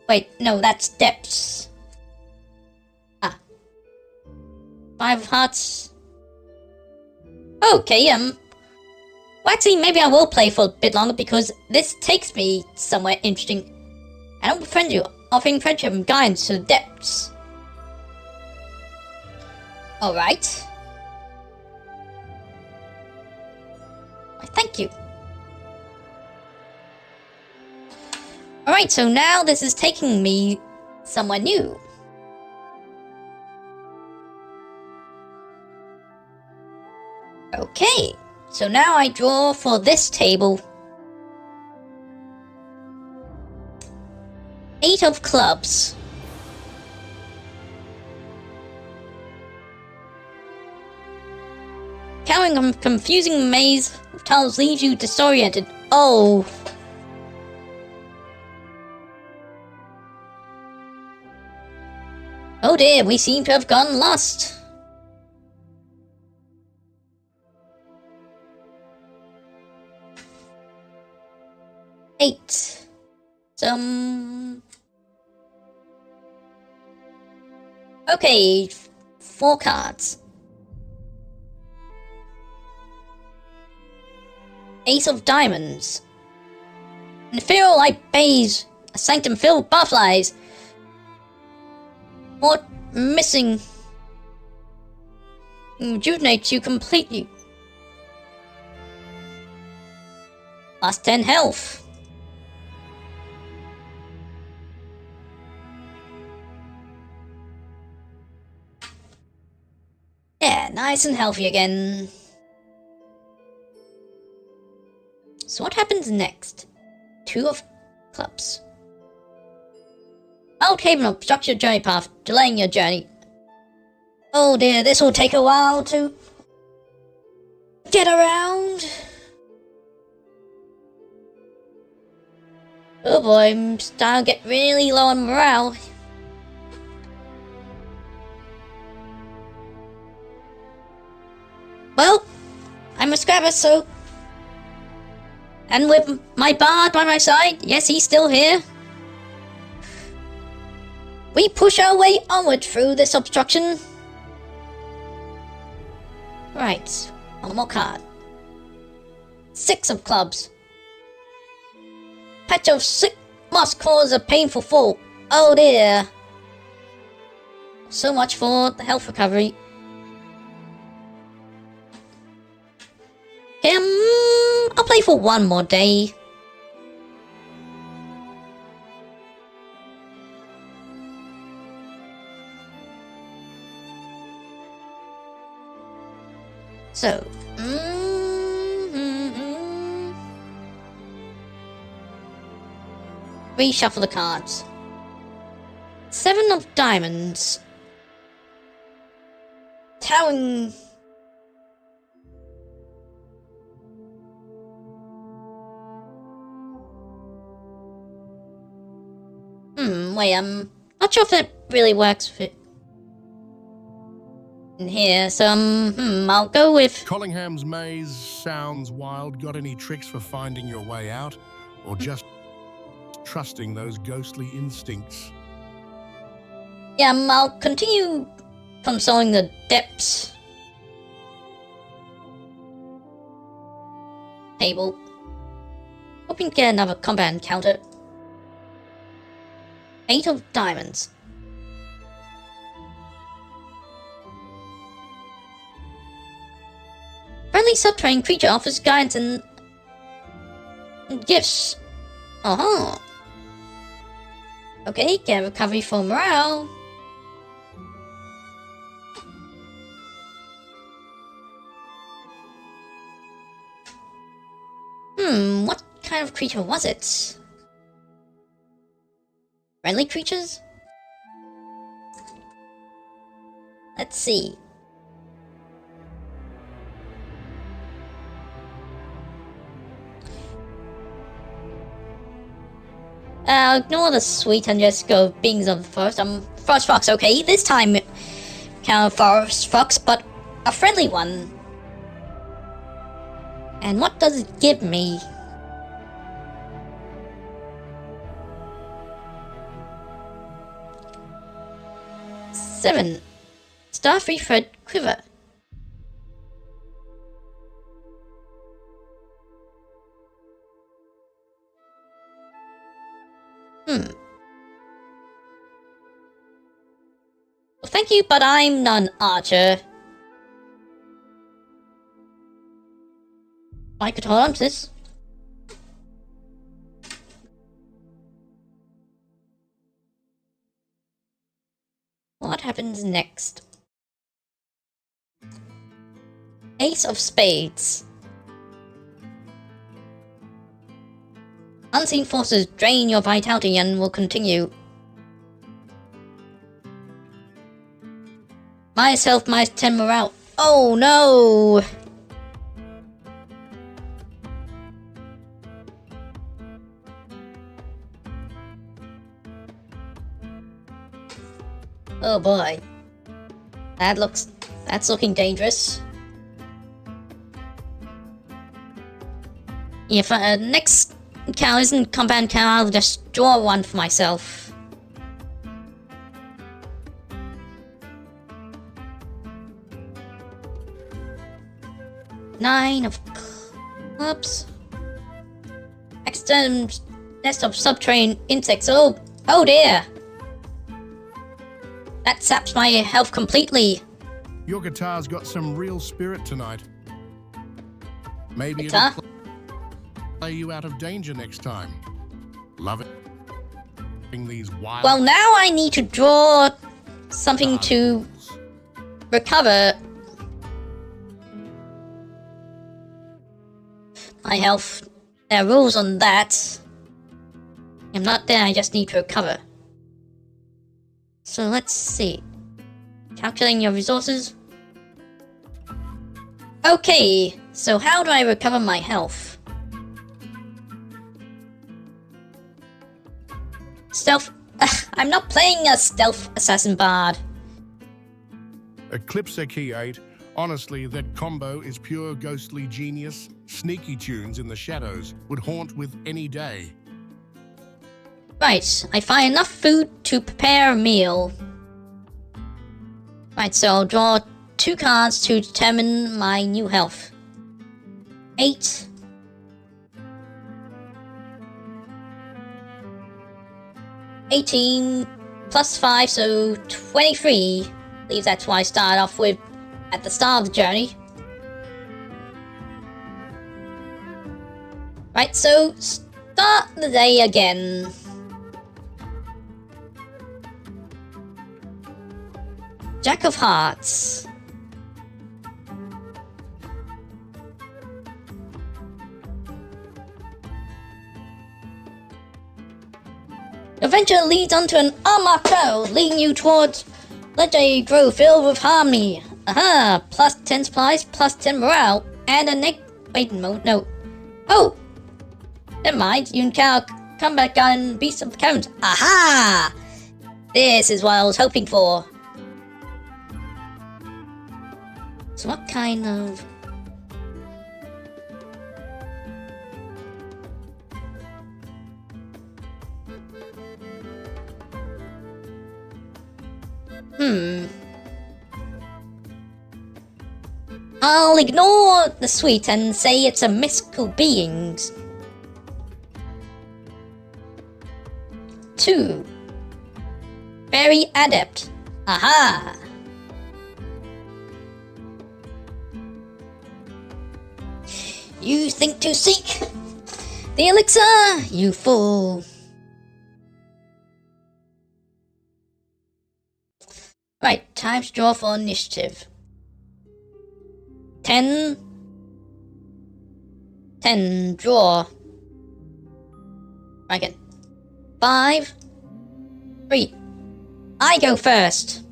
S1: Wait, no, that's Depths. 5 of Hearts. Okay, well, actually, maybe I will play for a bit longer because this takes me somewhere interesting. And I'll befriend you, offering friendship and guidance to the depths. Alright. Thank you. Alright, so now this is taking me somewhere new. Okay, so now I draw for this table. 8 of clubs. Carrying a confusing maze of tiles leaves you disoriented. Oh. Oh dear, we seem to have gone lost. Eight. Okay, 4 cards. Ace of Diamonds. An ethereal light beige, a sanctum filled with butterflies. What missing rejuvenates you completely. Plus 10 health. Yeah, nice and healthy again. So what happens next? 2 of clubs. Old Haven obstructs your journey path, delaying your journey. Oh dear, this will take a while to get around. Oh boy, I'm starting to get really low on morale. Well, I'm a scrapper, so... And with my bard by my side, yes, he's still here. We push our way onward through this obstruction. Right, one more card. 6 of clubs. Patch of sick must cause a painful fall. Oh dear. So much for the health recovery. I'll play for 1 more day. So, reshuffle the cards. 7 of diamonds. Towering. Wait, not sure if that really works with it. in here, so I'll go with...
S2: Collingham's maze sounds wild. Got any tricks for finding your way out? Or just trusting those ghostly instincts?
S1: Yeah, I'll continue consoling the depths table. Hoping to get another combat encounter. 8 of diamonds. Friendly subterranean creature offers guidance and gifts. Uh-huh. Okay, get recovery for morale. What kind of creature was it? Friendly creatures? Let's see. Ignore the sweet and just go beings of the forest. Forest fox, okay. This time, kind of forest fox, but a friendly one. And what does it give me? Seven. Starfree thread quiver. Well, thank you, but I'm not an archer. I could hold on to this. What happens next? Ace of Spades. Unseen forces drain your vitality and will continue. Minus health, minus 10 morale. Oh no! Oh boy. That's looking dangerous. If next cow isn't combat cow, I'll just draw one for myself. Nine of clubs. External nest of subterranean insects. Oh dear. That saps my health completely.
S2: Your guitar's got some real spirit tonight. Maybe
S1: Guitar?
S2: it'll play you out of danger next time. Love it. These wild...
S1: Well, now I need to draw something to recover my health. There are rules on that. I'm not there, I just need to recover. So let's see. Calculating your resources. Okay, so how do I recover my health? Stealth. I'm not playing a stealth assassin bard.
S2: Eclipse Key 8. Honestly, that combo is pure ghostly genius. Sneaky tunes in the shadows would haunt with any day.
S1: Right, I find enough food to prepare a meal. Right, so I'll draw 2 cards to determine my new health. 8. 18 plus 5, so 23. I believe that's what I started off with at the start of the journey. Right, so start the day again. Jack of Hearts. The adventure leads onto an armor trail, leading you towards legendary grove filled with harmony. Aha! Plus 10 supplies, plus 10 morale, and a wait a moment, no. Oh! Never mind, you encounter combat gun beasts of the caverns. Aha! This is what I was hoping for. So what kind of... I'll ignore the sweet and say it's a mystical beings. 2. Very adept. Aha! You think to seek the elixir, you fool. Right, time to draw for initiative. 10. 10, draw. Again. 5. 3. I go first.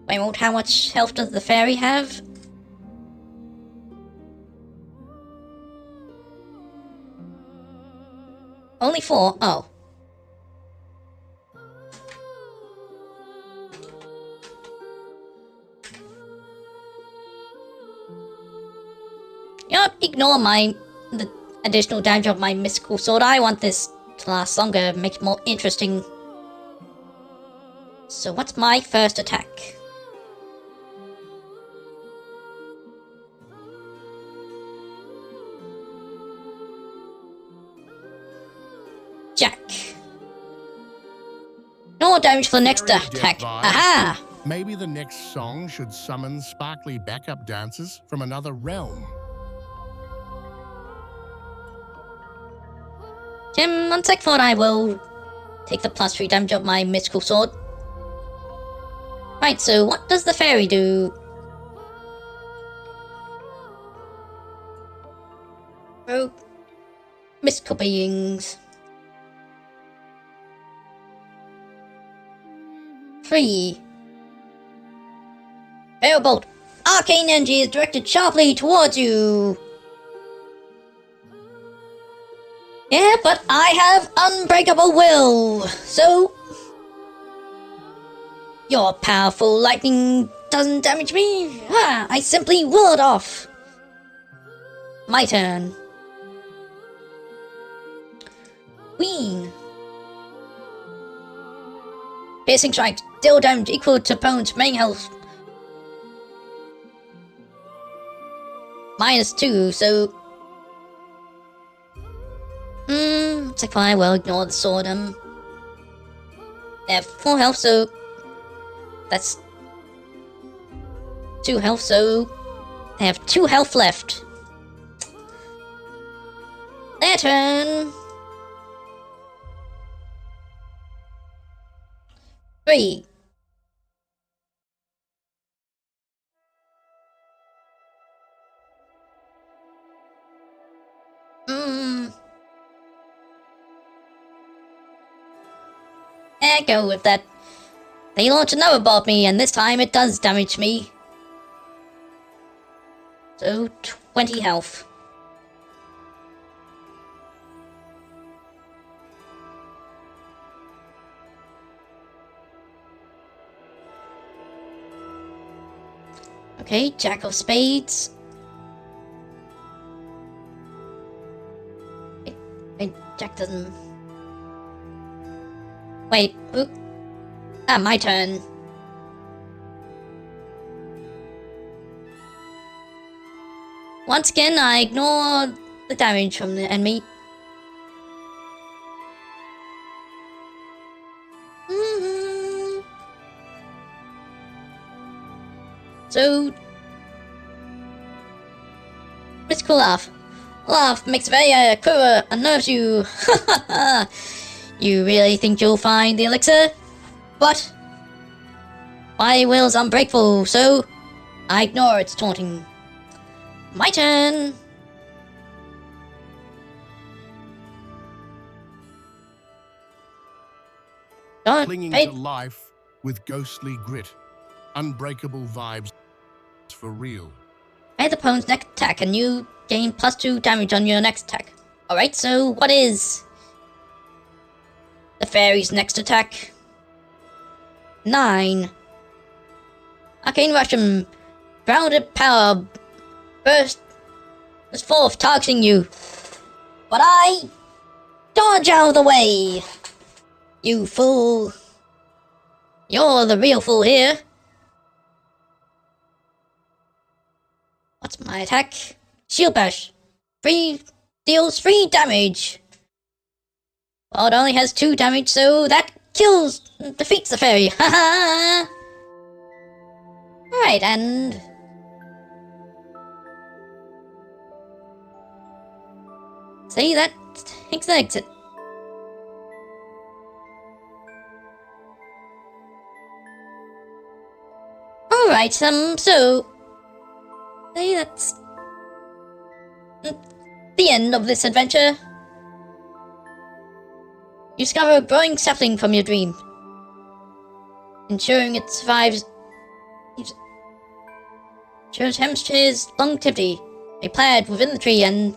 S1: Wait, what? How much health does the fairy have? Only 4? Oh. Yup, ignore the additional damage of my mystical sword. I want this to last longer, make it more interesting. So what's my first attack? Jack. No damage for the next attack. Aha!
S2: Maybe the next song should summon sparkly backup dancers from another realm.
S1: Jim, on second thought, I will take the +3 damage of my mystical sword. Right, so what does the fairy do? Oh, mystical beings. 3. Airbolt. Arcane energy is directed sharply towards you. Yeah, but I have unbreakable will, so... Your powerful lightning doesn't damage me. Ah, I simply will it off. My turn. Queen. Piercing strike, deal damage equal to opponent's main health. -2, so... It's like fine, I will ignore the sword. They have 4 health, so... That's... 2 health, so... They have 2 health left. Their turn! 3. Go with that. They launch another ball at me, and this time it does damage me. So, 20 health. Okay, Jack of Spades. Wait, Jack doesn't... Wait, oop. Ah, my turn. Once again, I ignore the damage from the enemy. So... Mystical laugh. Laugh makes very quiver, unnerves you. You really think you'll find the elixir? But my will's unbreakable, so I ignore its taunting. My turn.
S2: Clinging to life with ghostly grit. Unbreakable vibes for real.
S1: Pay the opponent's next attack and you gain +2 damage on your next attack. Alright, so what is the fairy's next attack? 9. Arcane Russian. Grounded power. Burst forth, targeting you. But I dodge out of the way. You fool. You're the real fool here. What's my attack? Shield Bash. Deals 3 damage. Well, it only has 2 damage, so that defeats the fairy. Haha. Alright, and see, that takes the exit. Alright, so see, that's the end of this adventure. You discover a growing sapling from your dream, ensuring it survives. Shows Hemisphere's longevity. A plant within the tree and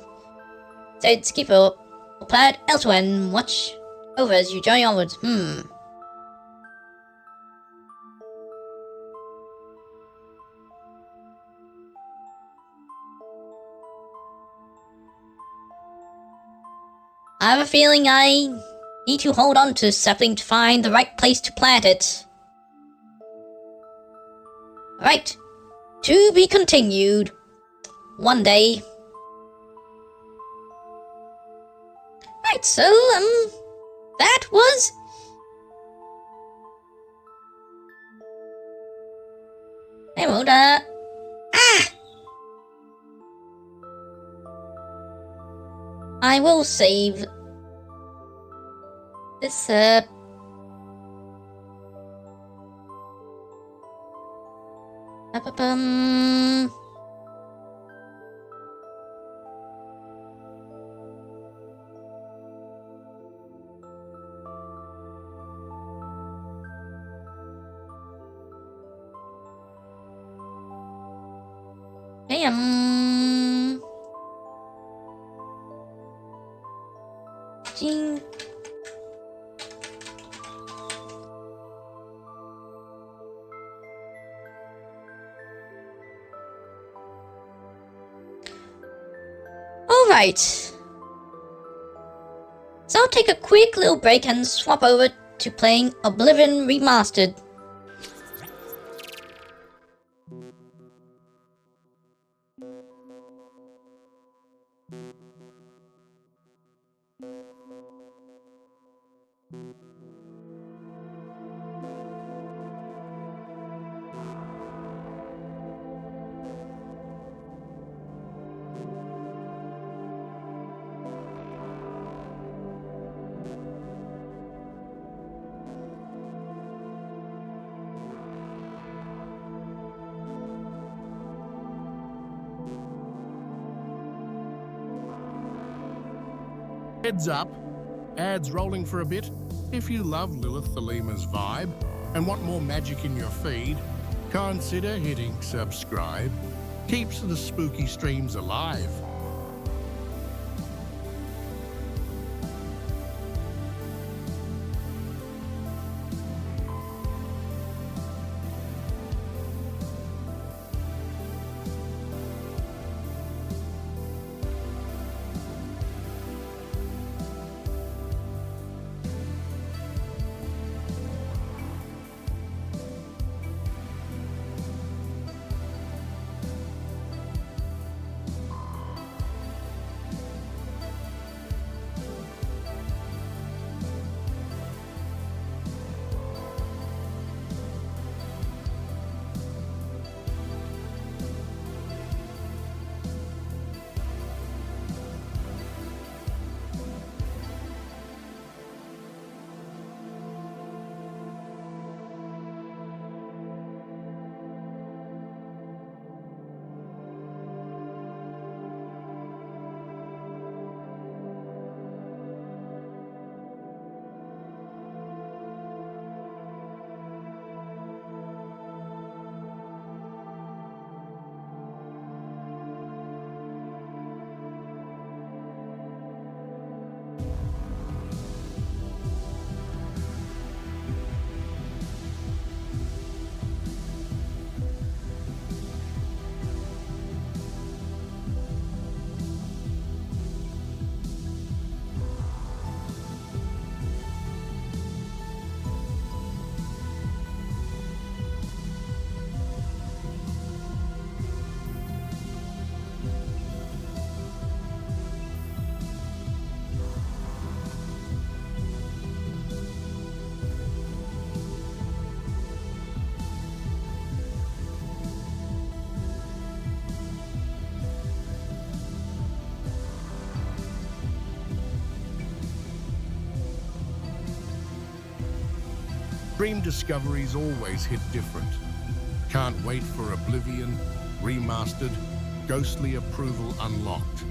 S1: its keeper will plant elsewhere and watch over as you journey onwards. I have a feeling I need to hold on to sapling to find the right place to plant it. Right. To be continued. One day. Right, so, that was... Hey, won't, I will save this, hey, Jean. Alright. So I'll take a quick little break and swap over to playing Oblivion Remastered.
S2: Heads up, ads rolling for a bit. If you love Lilith the Lemur's vibe and want more magic in your feed, consider hitting subscribe. Keeps the spooky streams alive. Dream discoveries always hit different. Can't wait for Oblivion Remastered, ghostly approval unlocked.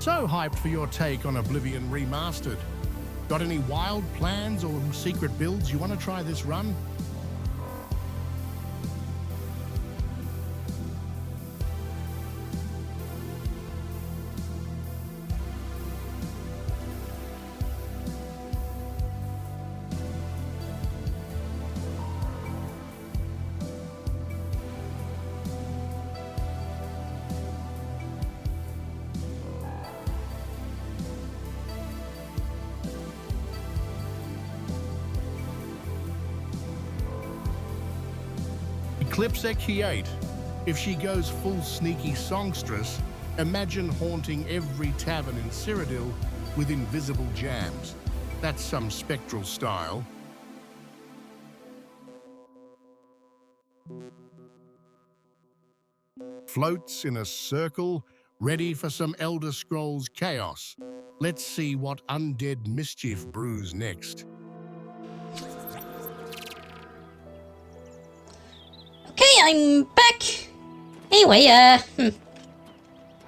S2: So hyped for your take on Oblivion Remastered. Got any wild plans or secret builds you want to try this run? Eclipse Echiate. If she goes full sneaky songstress, imagine haunting every tavern in Cyrodiil with invisible jams. That's some spectral style. Floats in a circle, ready for some Elder Scrolls chaos. Let's see what undead mischief brews next.
S1: Okay, I'm back. Anyway,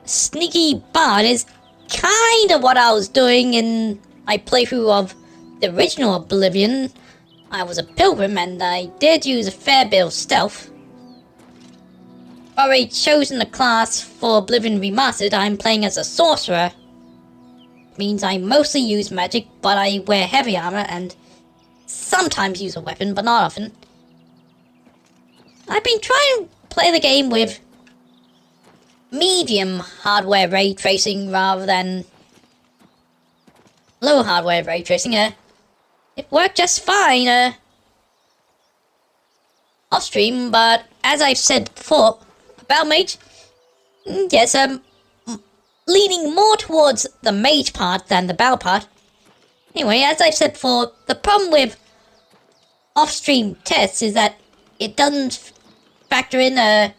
S1: Sneaky Bard is kind of what I was doing in my playthrough of the original Oblivion. I was a pilgrim and I did use a fair bit of stealth. Already chosen the class for Oblivion Remastered, I'm playing as a sorcerer. Means I mostly use magic, but I wear heavy armor and sometimes use a weapon, but not often. I've been trying to play the game with medium hardware ray tracing rather than low hardware ray tracing. It worked just fine off stream, but as I've said before about mage, yes, leaning more towards the mage part than the battle part. Anyway, as I've said before, the problem with off-stream tests is that it doesn't factor in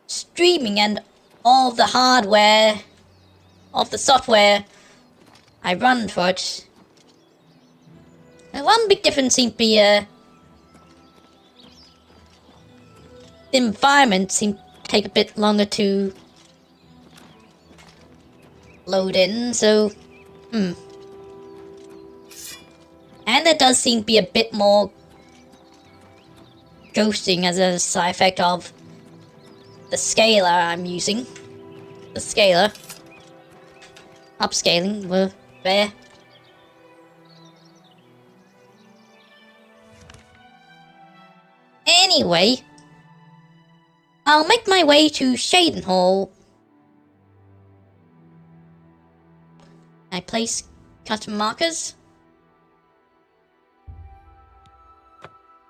S1: streaming and all of the hardware, of the software I run for it. And one big difference seems to be the environment seems to take a bit longer to load in, so and there does seem to be a bit more ghosting as a side effect of the scaler I'm using. The scaler. Upscaling, we're there. Anyway, I'll make my way to Shaden Hall. I place custom markers.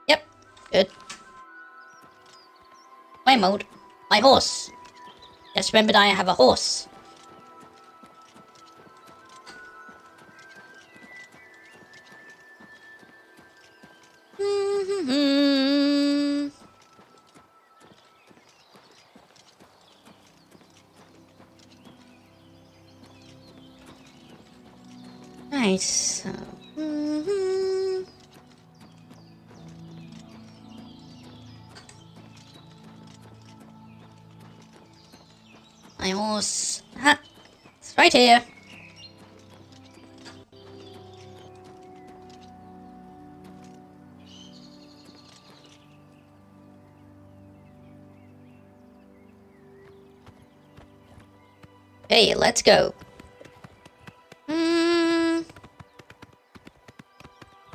S1: Yep, good. Play mode. My horse. Just remembered I have a horse. Right, so... My horse... Ha! It's right here. Hey, let's go.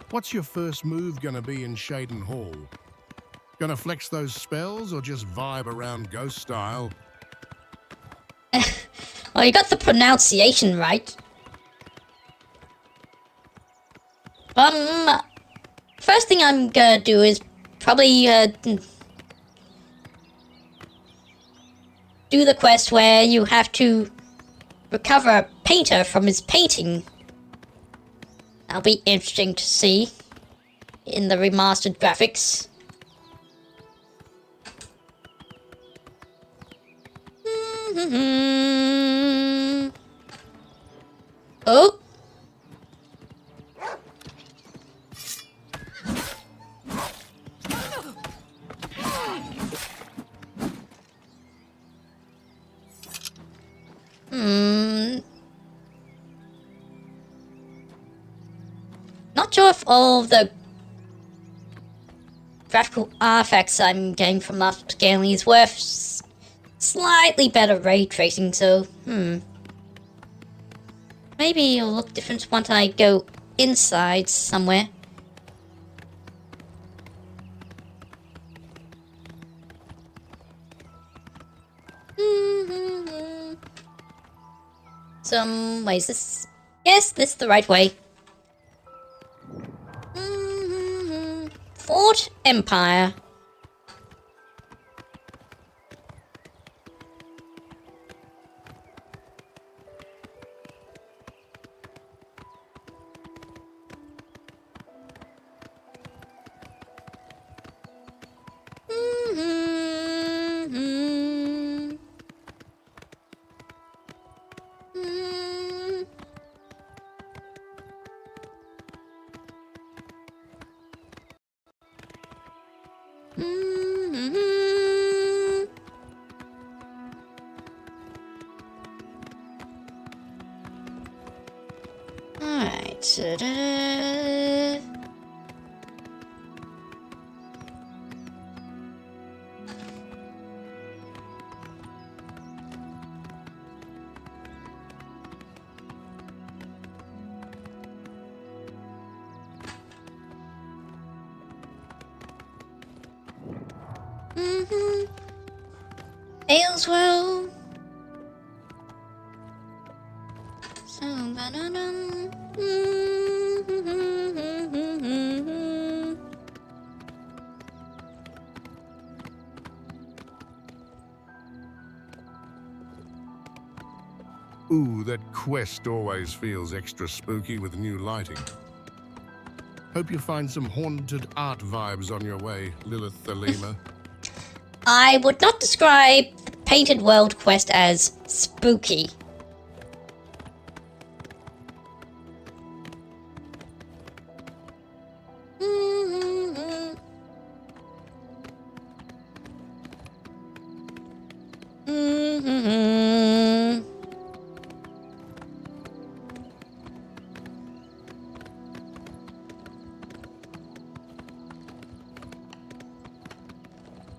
S2: What's your first move gonna be in Shaden Hall? Gonna flex those spells or just vibe around ghost style?
S1: Well, you got the pronunciation right. First thing I'm gonna do is probably do the quest where you have to recover a painter from his painting. That'll be interesting to see in the remastered graphics. Oh! sure if all the graphical artifacts I'm getting from upscaling is worth slightly better ray tracing, so, maybe it'll look different once I go inside somewhere. Some ways this... Yes, this is the right way. Fort Empire. Alright. Ayleswell. So,
S2: Ooh, that quest always feels extra spooky with new lighting. Hope you find some haunted art vibes on your way, Lilith the Lemur.
S1: I would not describe the Painted World quest as spooky.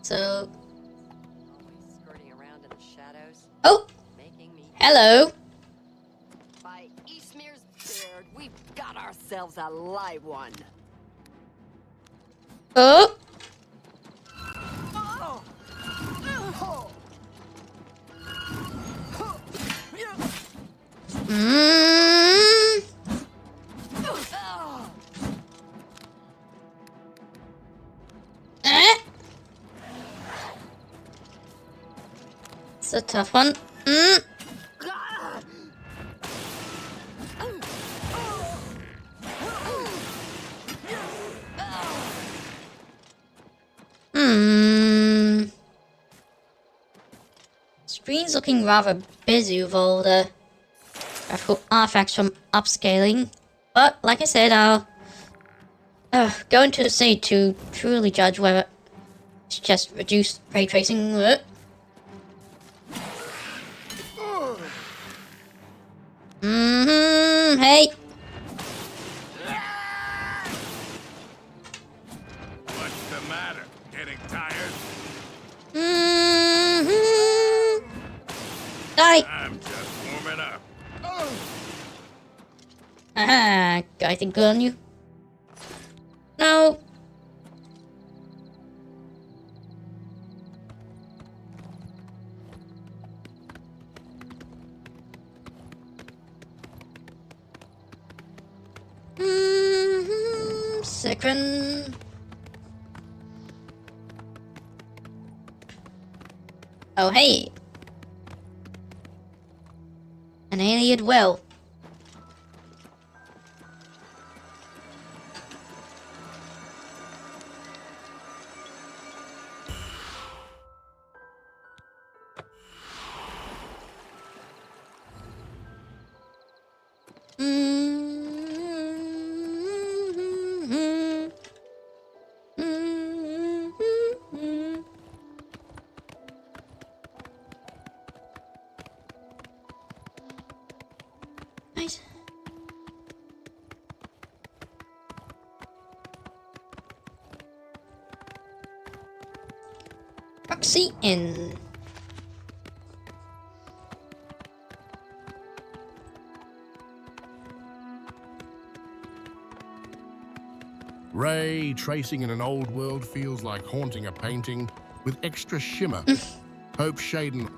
S1: So,
S3: Skirting around in the shadows,
S1: oh,
S3: making me.
S1: hello.
S3: By Eastmere's beard, we've got ourselves a live one.
S1: Oh,
S3: Oh!
S1: mm. Eh? It's a tough one. Screen's looking rather busy with all the graphical artifacts from upscaling. But, like I said, I'll go into the city to truly judge whether it's just reduced ray tracing. Hey.
S2: What's the matter? Getting tired?
S1: Die.
S2: I'm just warming up.
S1: Aha, got anything good on you? No. Second. Oh, hey. An alien well. Galaxy Inn.
S2: Ray tracing in an old world feels like haunting a painting with extra shimmer. Hope Shaden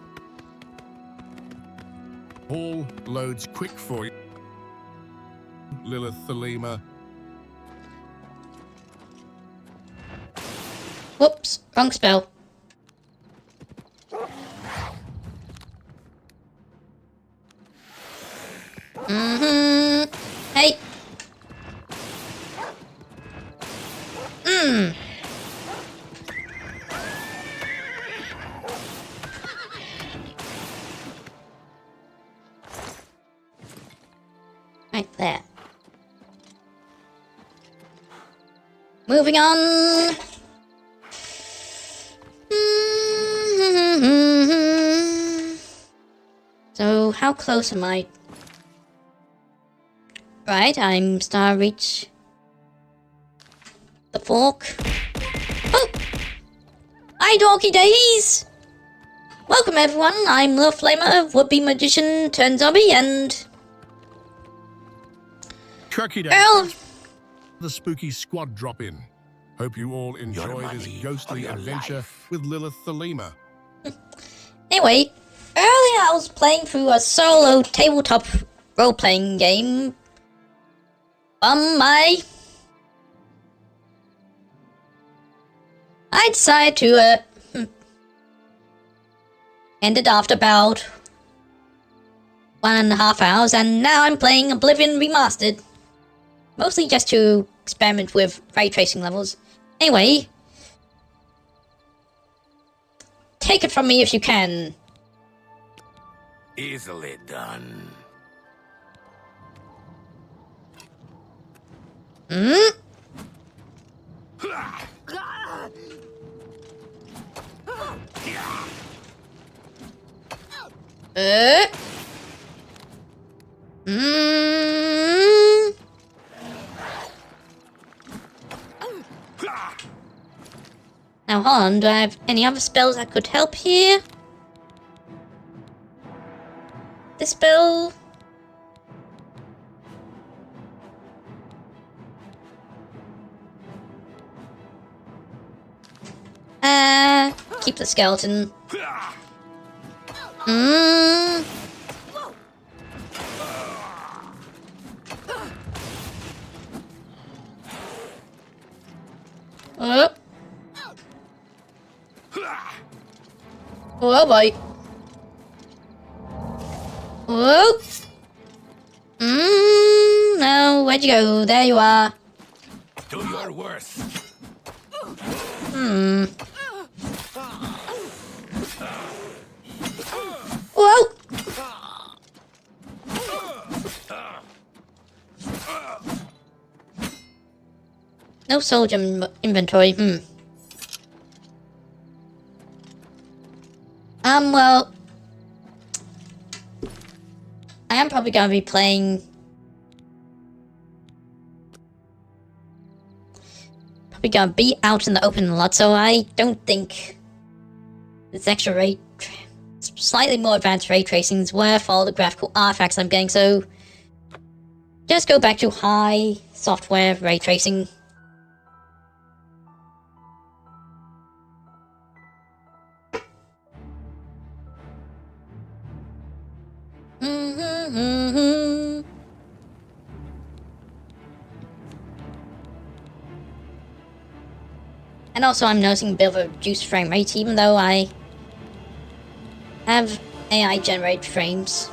S2: Hall loads quick for you. Lilith Thelema.
S1: Whoops, wrong spell. Hey. Right there. Moving on. So, how close am I? Right, I'm Star Reach the Fork. Oh! Hi, Dorky Days! Welcome, everyone. I'm Lil Flamer, would-be magician turned zombie, and
S2: Turkey Day.
S1: Earl.
S2: The spooky squad drop in. Hope you all enjoy this ghostly adventure with Lilith Thelema.
S1: Anyway, earlier I was playing through a solo tabletop role-playing game. I decided to end it after about 1.5 hours, and now I'm playing Oblivion Remastered. Mostly just to experiment with ray tracing levels. Anyway, take it from me if you can.
S4: Easily done.
S1: Now hold on, do I have any other spells that could help here? This spell? Keep the skeleton. Oh. Oh boy. Oh. No, where'd you go? There you are.
S4: Do your worst.
S1: Whoa. No soldier inventory. Well, I am probably gonna be playing. Probably gonna be out in the open a lot, so I don't think this extra slightly more advanced ray tracing is worth all the graphical artifacts I'm getting. So just go back to high software ray tracing. And also I'm noticing a bit of a reduced frame rate, even though I have AI generated frames.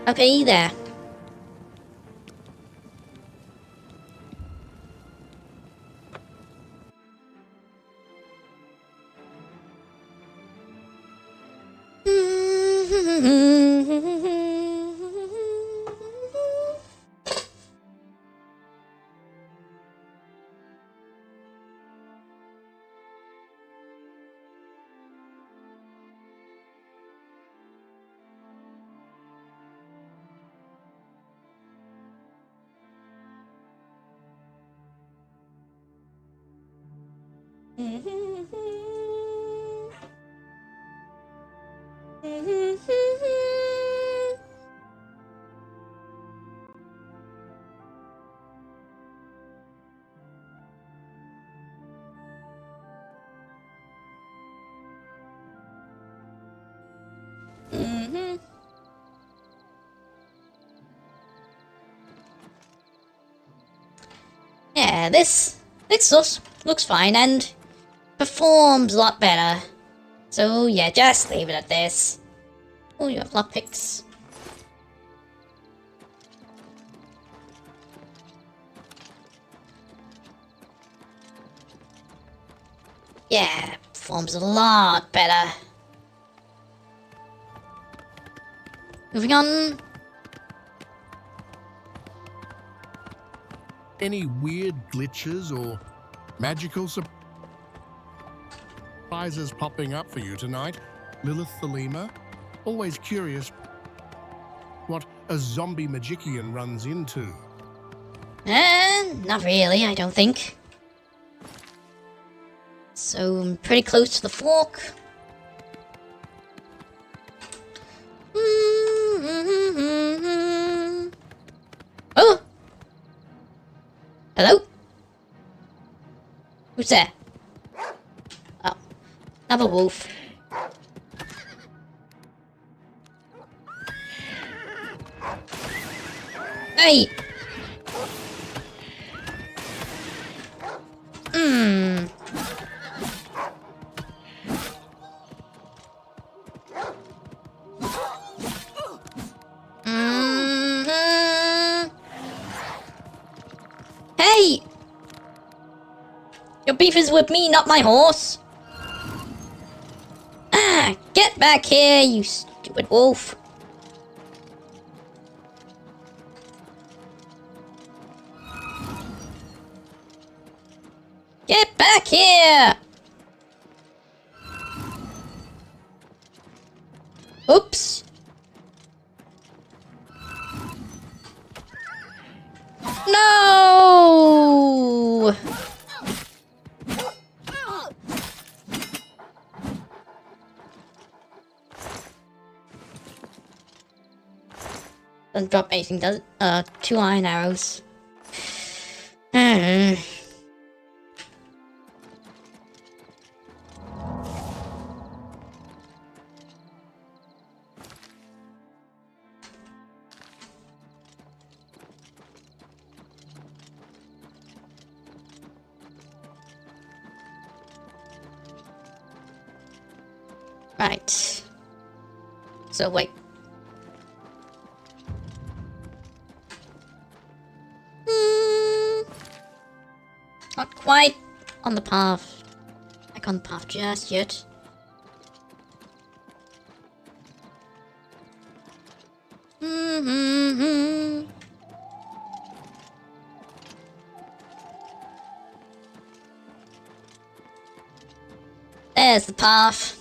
S1: Okay, there. Yeah, this looks fine and performs a lot better. So yeah, just leave it at this. Oh, you have lockpicks. Yeah, performs a lot better. Moving on.
S2: Any weird glitches or magical surprises popping up for you tonight, Lilith the Lemur? Always curious what a zombie magician runs into.
S1: Not really, I don't think. So I'm pretty close to the fork. Oh! Hello? Who's there? Oh, another wolf. Hey! Hey! Your beef is with me, not my horse. Ah, get back here, you stupid wolf. Get back here! Oops. No! Doesn't drop anything, does it? 2 iron arrows. Right. So wait. Not quite on the path. Back on the path just yet. There's the path.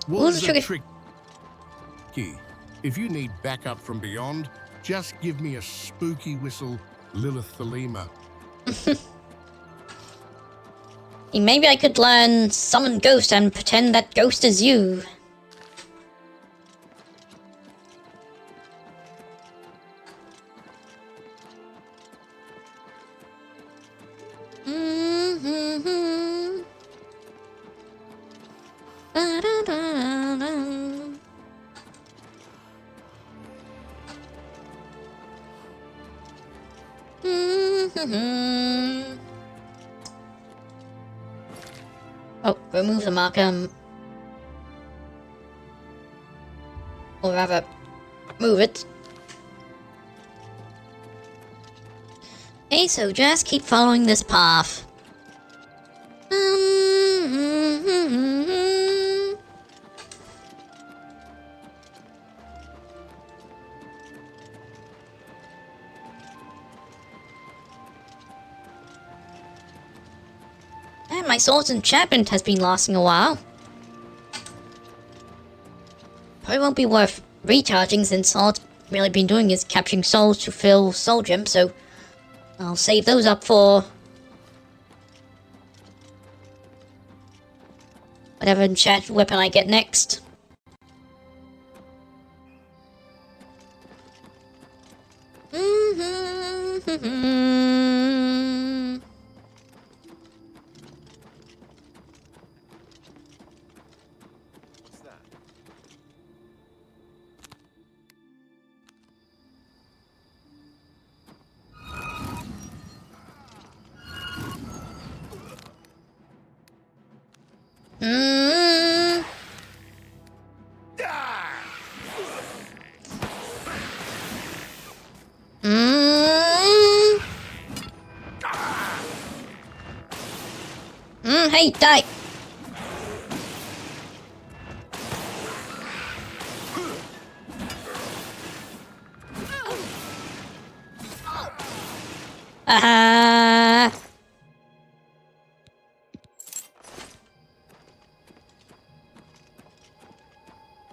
S2: Was a tricky. If you need backup from beyond, just give me a spooky whistle, Lilith the Lemur.
S1: Maybe I could learn summon ghost and pretend that ghost is you. Oh, remove the marker. Or rather, move it. Okay, so just keep following this path. my sword's enchantment has been lasting a while. Probably won't be worth recharging since all it's really been doing is capturing souls to fill soul gems, so I'll save those up for whatever enchanted weapon I get next. Hey, die!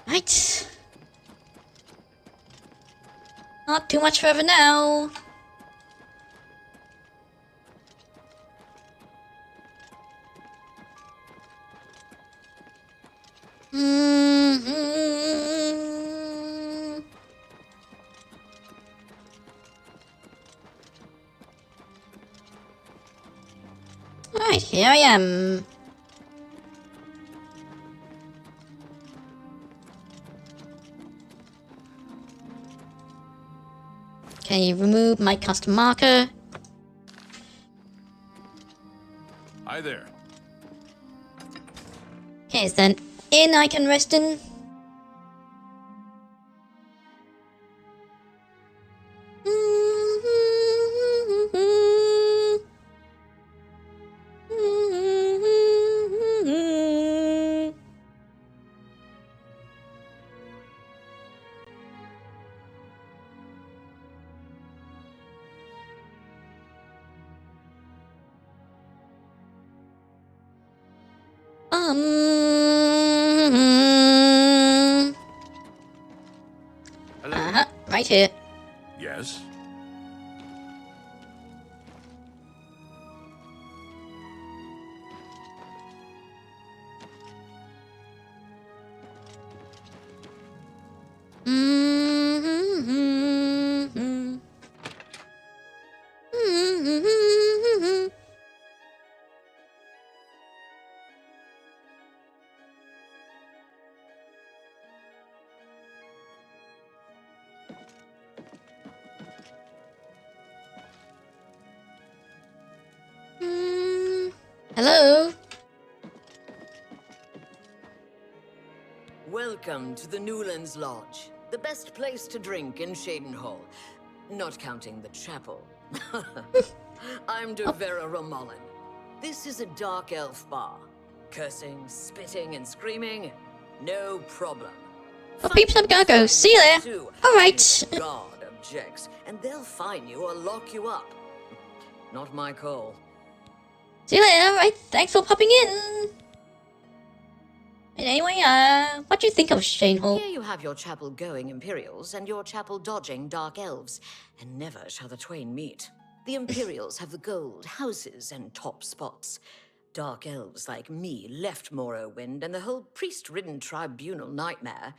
S1: Right. Not too much further now. Alright, here I am. Okay, remove my custom marker.
S4: Hi there.
S1: Okay, is there an inn I can rest in?
S4: Hello.
S1: Right here.
S4: Yes.
S1: Hello?
S3: Welcome to the Newlands Lodge, the best place to drink in Shadenhall, not counting the chapel. I'm Devera Romulan. This is a dark elf bar. Cursing, spitting, and screaming, no problem.
S1: Well, peeps, I'm gonna go. See you there. Alright.
S3: God objects, and they'll fine you or lock you up. Not my call.
S1: See you later. Alright, thanks for popping in. And anyway, what do you think of Shadenhall?
S3: Here you have your chapel going Imperials and your chapel dodging dark elves, and never shall the twain meet. The Imperials have the gold, houses, and top spots. Dark elves like me left Morrowind and the whole priest-ridden tribunal nightmare.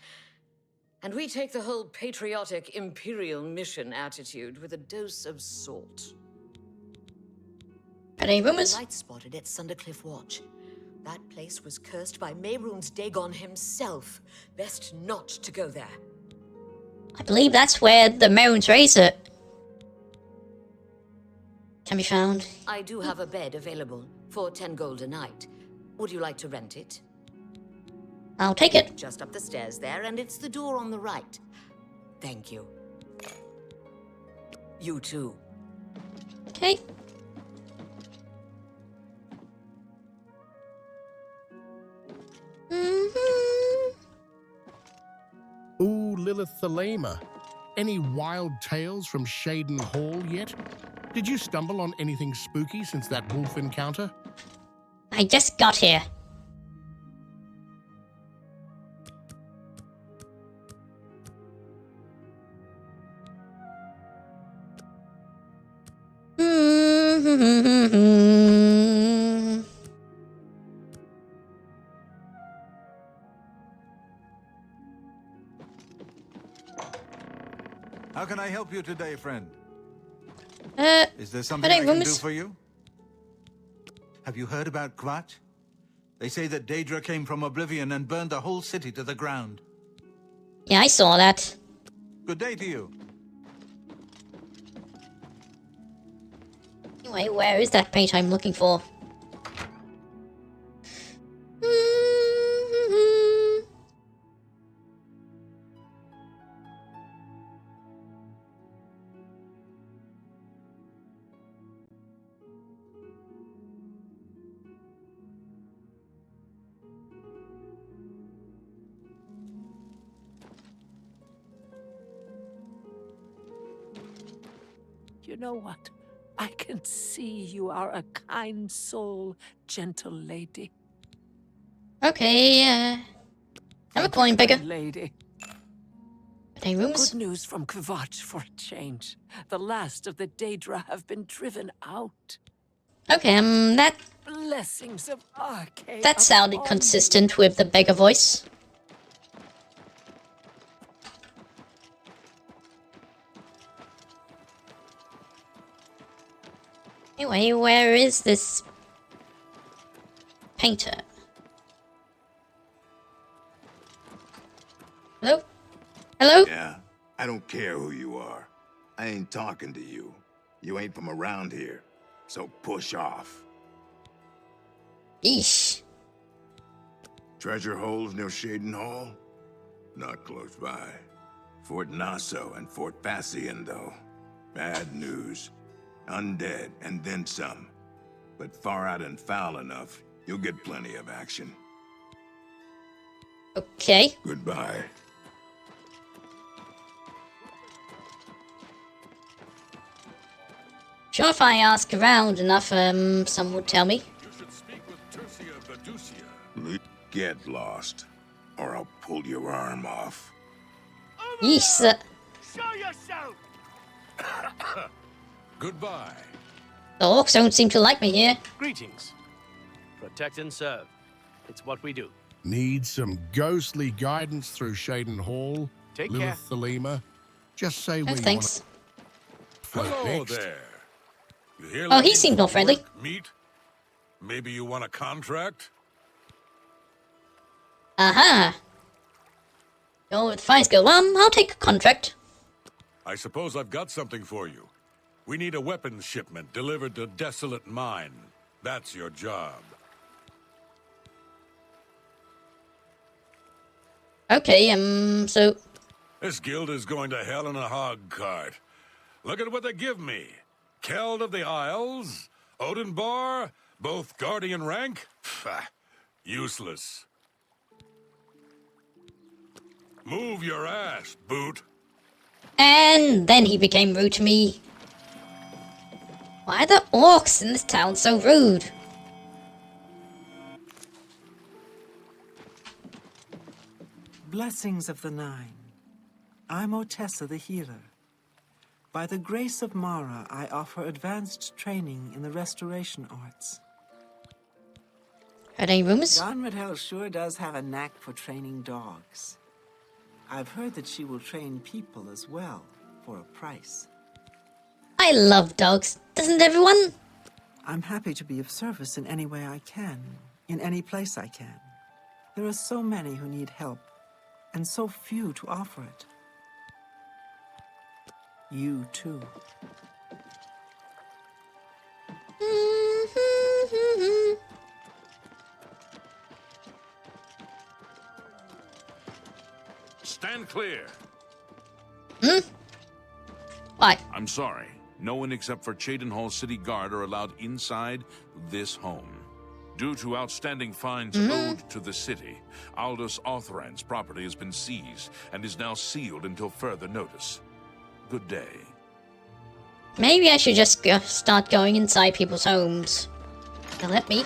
S3: And we take the whole patriotic Imperial mission attitude with a dose of salt.
S1: Any rumors?
S3: Light spotted at Sundercliff Watch. That place was cursed by Mehrunes Dagon himself. Best not to go there.
S1: I believe that's where the Mehrunes Razor can be found.
S3: I do have a bed available for 10 gold a night. Would you like to rent it?
S1: I'll take it.
S3: Just up the stairs there, and it's the door on the right. Thank you. You too.
S1: Okay.
S2: Ooh, Lilith Thelema. Any wild tales from Shaden Hall yet? Did you stumble on anything spooky since that wolf encounter?
S1: I just got here.
S5: How can I help you today, friend? Is there something
S1: heading
S5: I can do
S1: rooms?
S5: for you? Have you heard about Kvach? They say that Daedra came from Oblivion and burned the whole city to the ground.
S1: Yeah, I saw that.
S5: Good day to you.
S1: Anyway, where is that paint I'm looking for?
S6: You know what? I can see you are a kind soul, gentle lady.
S1: Okay, I'm a coin picker.
S6: Lady.
S1: Any rooms?
S6: Good news from Kvach for a change. The last of the Daedra have been driven out.
S1: Okay, that
S6: Blessings of Arcade.
S1: sounded
S6: upon
S1: consistent with the beggar voice. Anyway, where is this painter? Hello? Hello?
S7: Yeah, I don't care who you are. I ain't talking to you. You ain't from around here, so push off.
S1: Yeesh.
S7: Treasure holes near Shaden Hall? Not close by. Fort Nassau and Fort Fassian, though. Bad news. Undead, and then some. But far out and foul enough, you'll get plenty of action.
S1: Okay.
S7: Goodbye.
S1: Sure, if I ask around enough, some would tell me.
S4: You should speak with Tercia Vedusia.
S7: Get lost, or I'll pull your arm off.
S1: Yeesh.
S4: Show yourself! Goodbye.
S1: The orcs don't seem to like me here.
S8: Greetings. Protect and serve. It's what we do.
S2: Need some ghostly guidance through Shaden Hall?
S8: Take
S2: Lilith Thelema? Just say where
S1: No
S2: you
S1: thanks.
S2: want to
S4: Hello
S2: next.
S4: there. You here
S1: Oh, he
S4: looking
S1: seemed
S4: for
S1: more friendly.
S4: work, Meet? Maybe you want a contract?
S1: Aha. Oh, if fines go, I'll take a contract.
S4: I suppose I've got something for you. We need a weapons shipment delivered to Desolate Mine. That's your job.
S1: Okay, so...
S4: This guild is going to hell in a hog cart. Look at what they give me. Keld of the Isles, Odinbar, both guardian rank. Pfft, useless. Move your ass, boot.
S1: And then he became rude to me. Why are the orcs in this town so rude?
S9: Blessings of the Nine. I'm Otessa the healer. By the grace of Mara, I offer advanced training in the restoration arts.
S1: Heard any rumors?
S9: Donradel sure does have a knack for training dogs. I've heard that she will train people as well, for a price.
S1: I love dogs. Doesn't everyone?
S9: I'm happy to be of service in any way I can, in any place I can. There are so many who need help, and so few to offer it. You too.
S4: Stand clear.
S1: Why?
S4: I'm sorry. No one except for Cheydinhall City Guard are allowed inside this home. Due to outstanding fines owed to the city, Aldous Authran's property has been seized and is now sealed until further notice. Good day.
S1: Maybe I should just start going inside people's homes. They'll let me.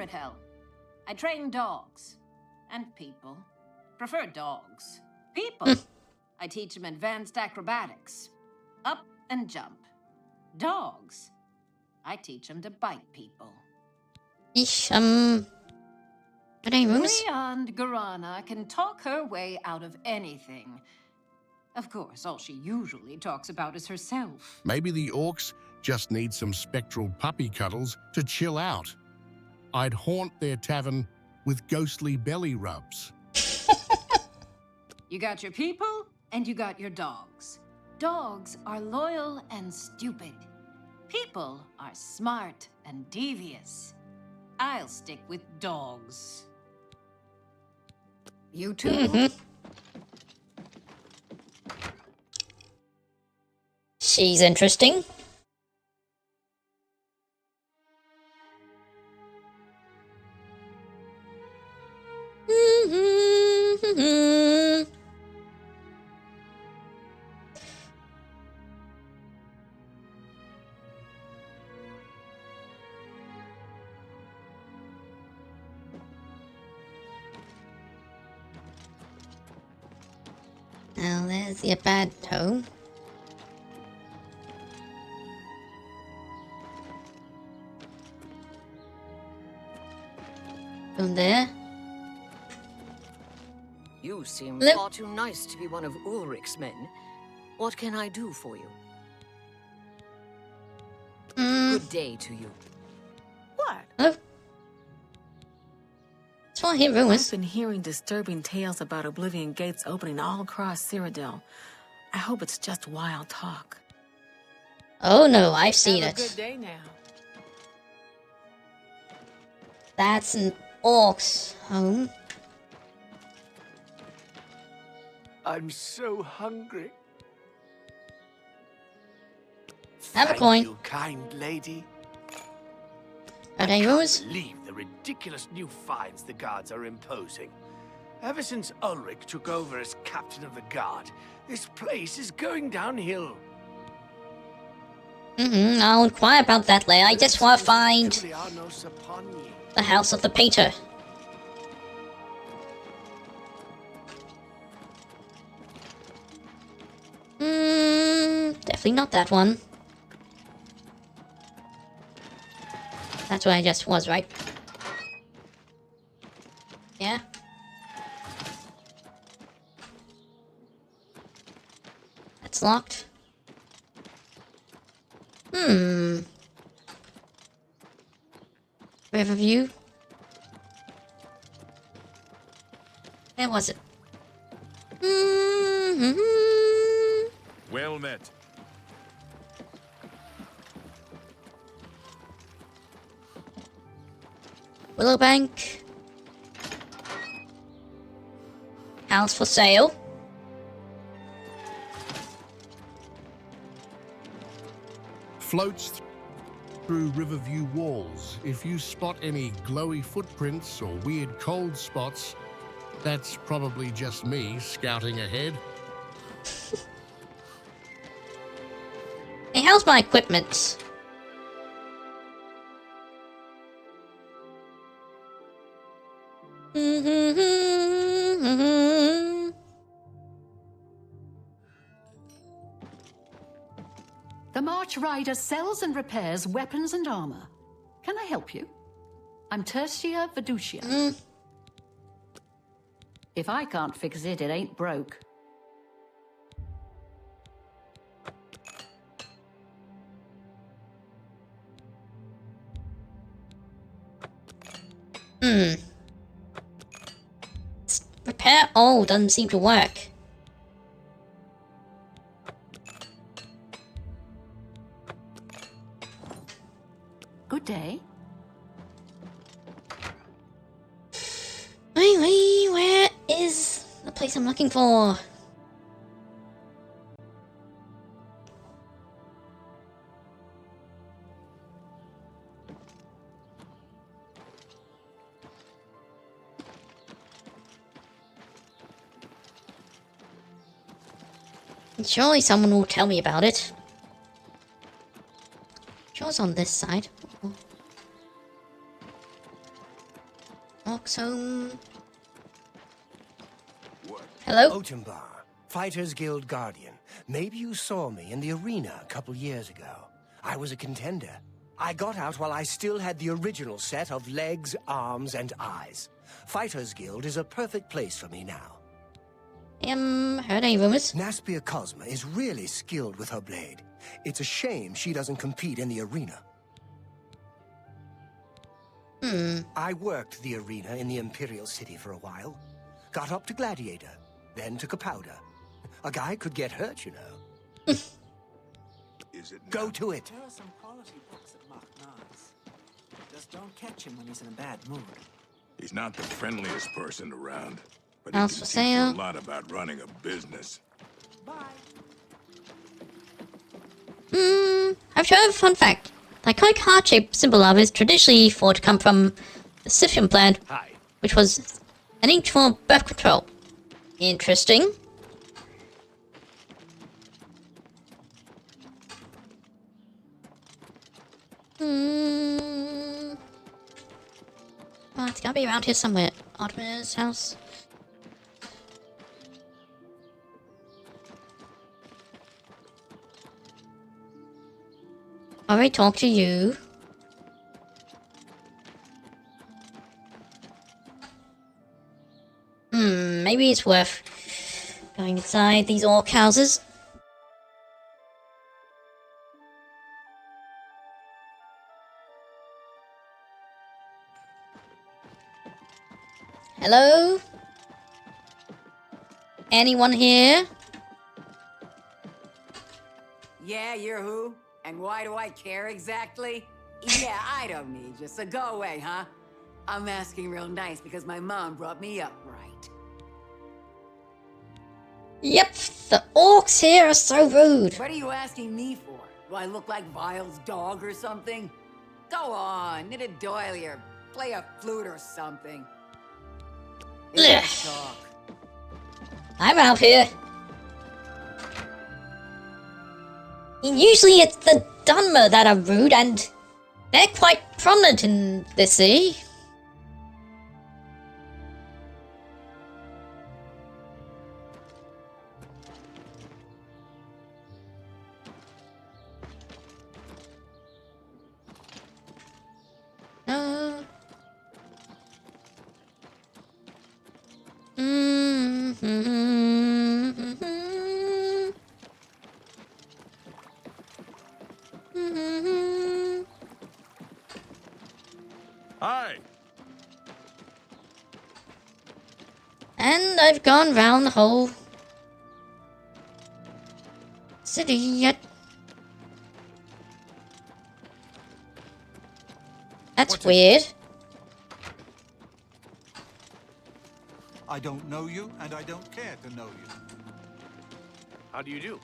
S10: Pirate Hell. I train dogs. And people. Prefer dogs. People! I teach them advanced acrobatics. Up and jump. Dogs. I teach them to bite people.
S1: Are there any rumors?
S10: Beyond Garana can talk her way out of anything. Of course, all she usually talks about is herself.
S2: Maybe the orcs just need some spectral puppy cuddles to chill out. I'd haunt their tavern with ghostly belly rubs.
S10: You got your people, and you got your dogs. Dogs are loyal and stupid. People are smart and devious. I'll stick with dogs. You too?
S1: She's interesting. Now there's your bad toe. From there.
S3: You seem
S1: Lip.
S3: far too nice to be one of Ulrich's men. What can I do for you? Good day to you.
S10: What?
S1: Oh. That's why I hear rumors.
S11: I've been hearing disturbing tales about Oblivion gates opening all across Cyrodiil. I hope it's just wild talk.
S1: Oh no, I've seen
S11: Have a
S1: it.
S11: good day now.
S1: That's an orc's home.
S12: I'm so hungry.
S1: Have a
S12: Thank
S1: coin.
S12: you, kind lady.
S1: Are there any rumors?
S12: Believe the ridiculous new fines the guards are imposing. Ever since Ulrich took over as captain of the guard, this place is going downhill.
S1: I'll inquire about that later. I just want to find
S12: Julianos upon ye.
S1: the house of the painter. Definitely not that one. That's where I just was, right? Yeah? That's locked. Riverview. Where was it?
S4: Well met.
S1: Willowbank. House for sale.
S2: Floats through Riverview walls. If you spot any glowy footprints or weird cold spots, that's probably just me scouting ahead.
S1: Hey, how's my equipment?
S13: The March Rider sells and repairs weapons and armor. Can I help you? I'm Tertia Viducia. If I can't fix it, it ain't broke.
S1: Repair all doesn't seem to work.
S13: Good day.
S1: Wait, where is the place I'm looking for? Surely someone will tell me about it. Sure, it's on this side. Orcs home. Hello?
S14: Otenbar, Fighters Guild Guardian. Maybe you saw me in the arena a couple years ago. I was a contender. I got out while I still had the original set of legs, arms, and eyes. Fighters Guild is a perfect place for me now.
S1: Heard any rumors?
S14: Naspia Cosma is really skilled with her blade. It's a shame she doesn't compete in the arena. I worked the arena in the Imperial City for a while. Got up to Gladiator, then to Capowder. A guy could get hurt, you know.
S7: Is it
S14: Go to it.
S9: There are some quality books at Mach-Naz. Just don't catch him when he's in a bad mood.
S7: He's not the friendliest person around, but
S1: House
S7: he
S1: for
S7: can teach you
S1: sale.
S7: a lot about running a business.
S1: I've heard a fun fact. The iconic heart-shaped symbol of is traditionally thought to come from the Scythian plant,
S12: Hi.
S1: which was an ink for birth control. Interesting. Oh, it's gotta be around here somewhere. Artemis' house. Alright, talk to you. Maybe it's worth going inside these orc houses. Hello? Anyone here?
S15: Yeah, you're who? And why do I care exactly? Yeah, I don't need you, so go away, huh? I'm asking real nice because my mom brought me up right.
S1: Yep, the orcs here are so rude.
S15: What are you asking me for? Do I look like Vile's dog or something? Go on, knit a doily or play a flute or something. Let's talk.
S1: I'm out here. Usually it's the Dunmer that are rude, and they're quite prominent in this city. No.
S4: Hi.
S1: And I've gone round the whole city yet. That's weird.
S5: I don't know you, and I don't care to know you.
S12: How do you do?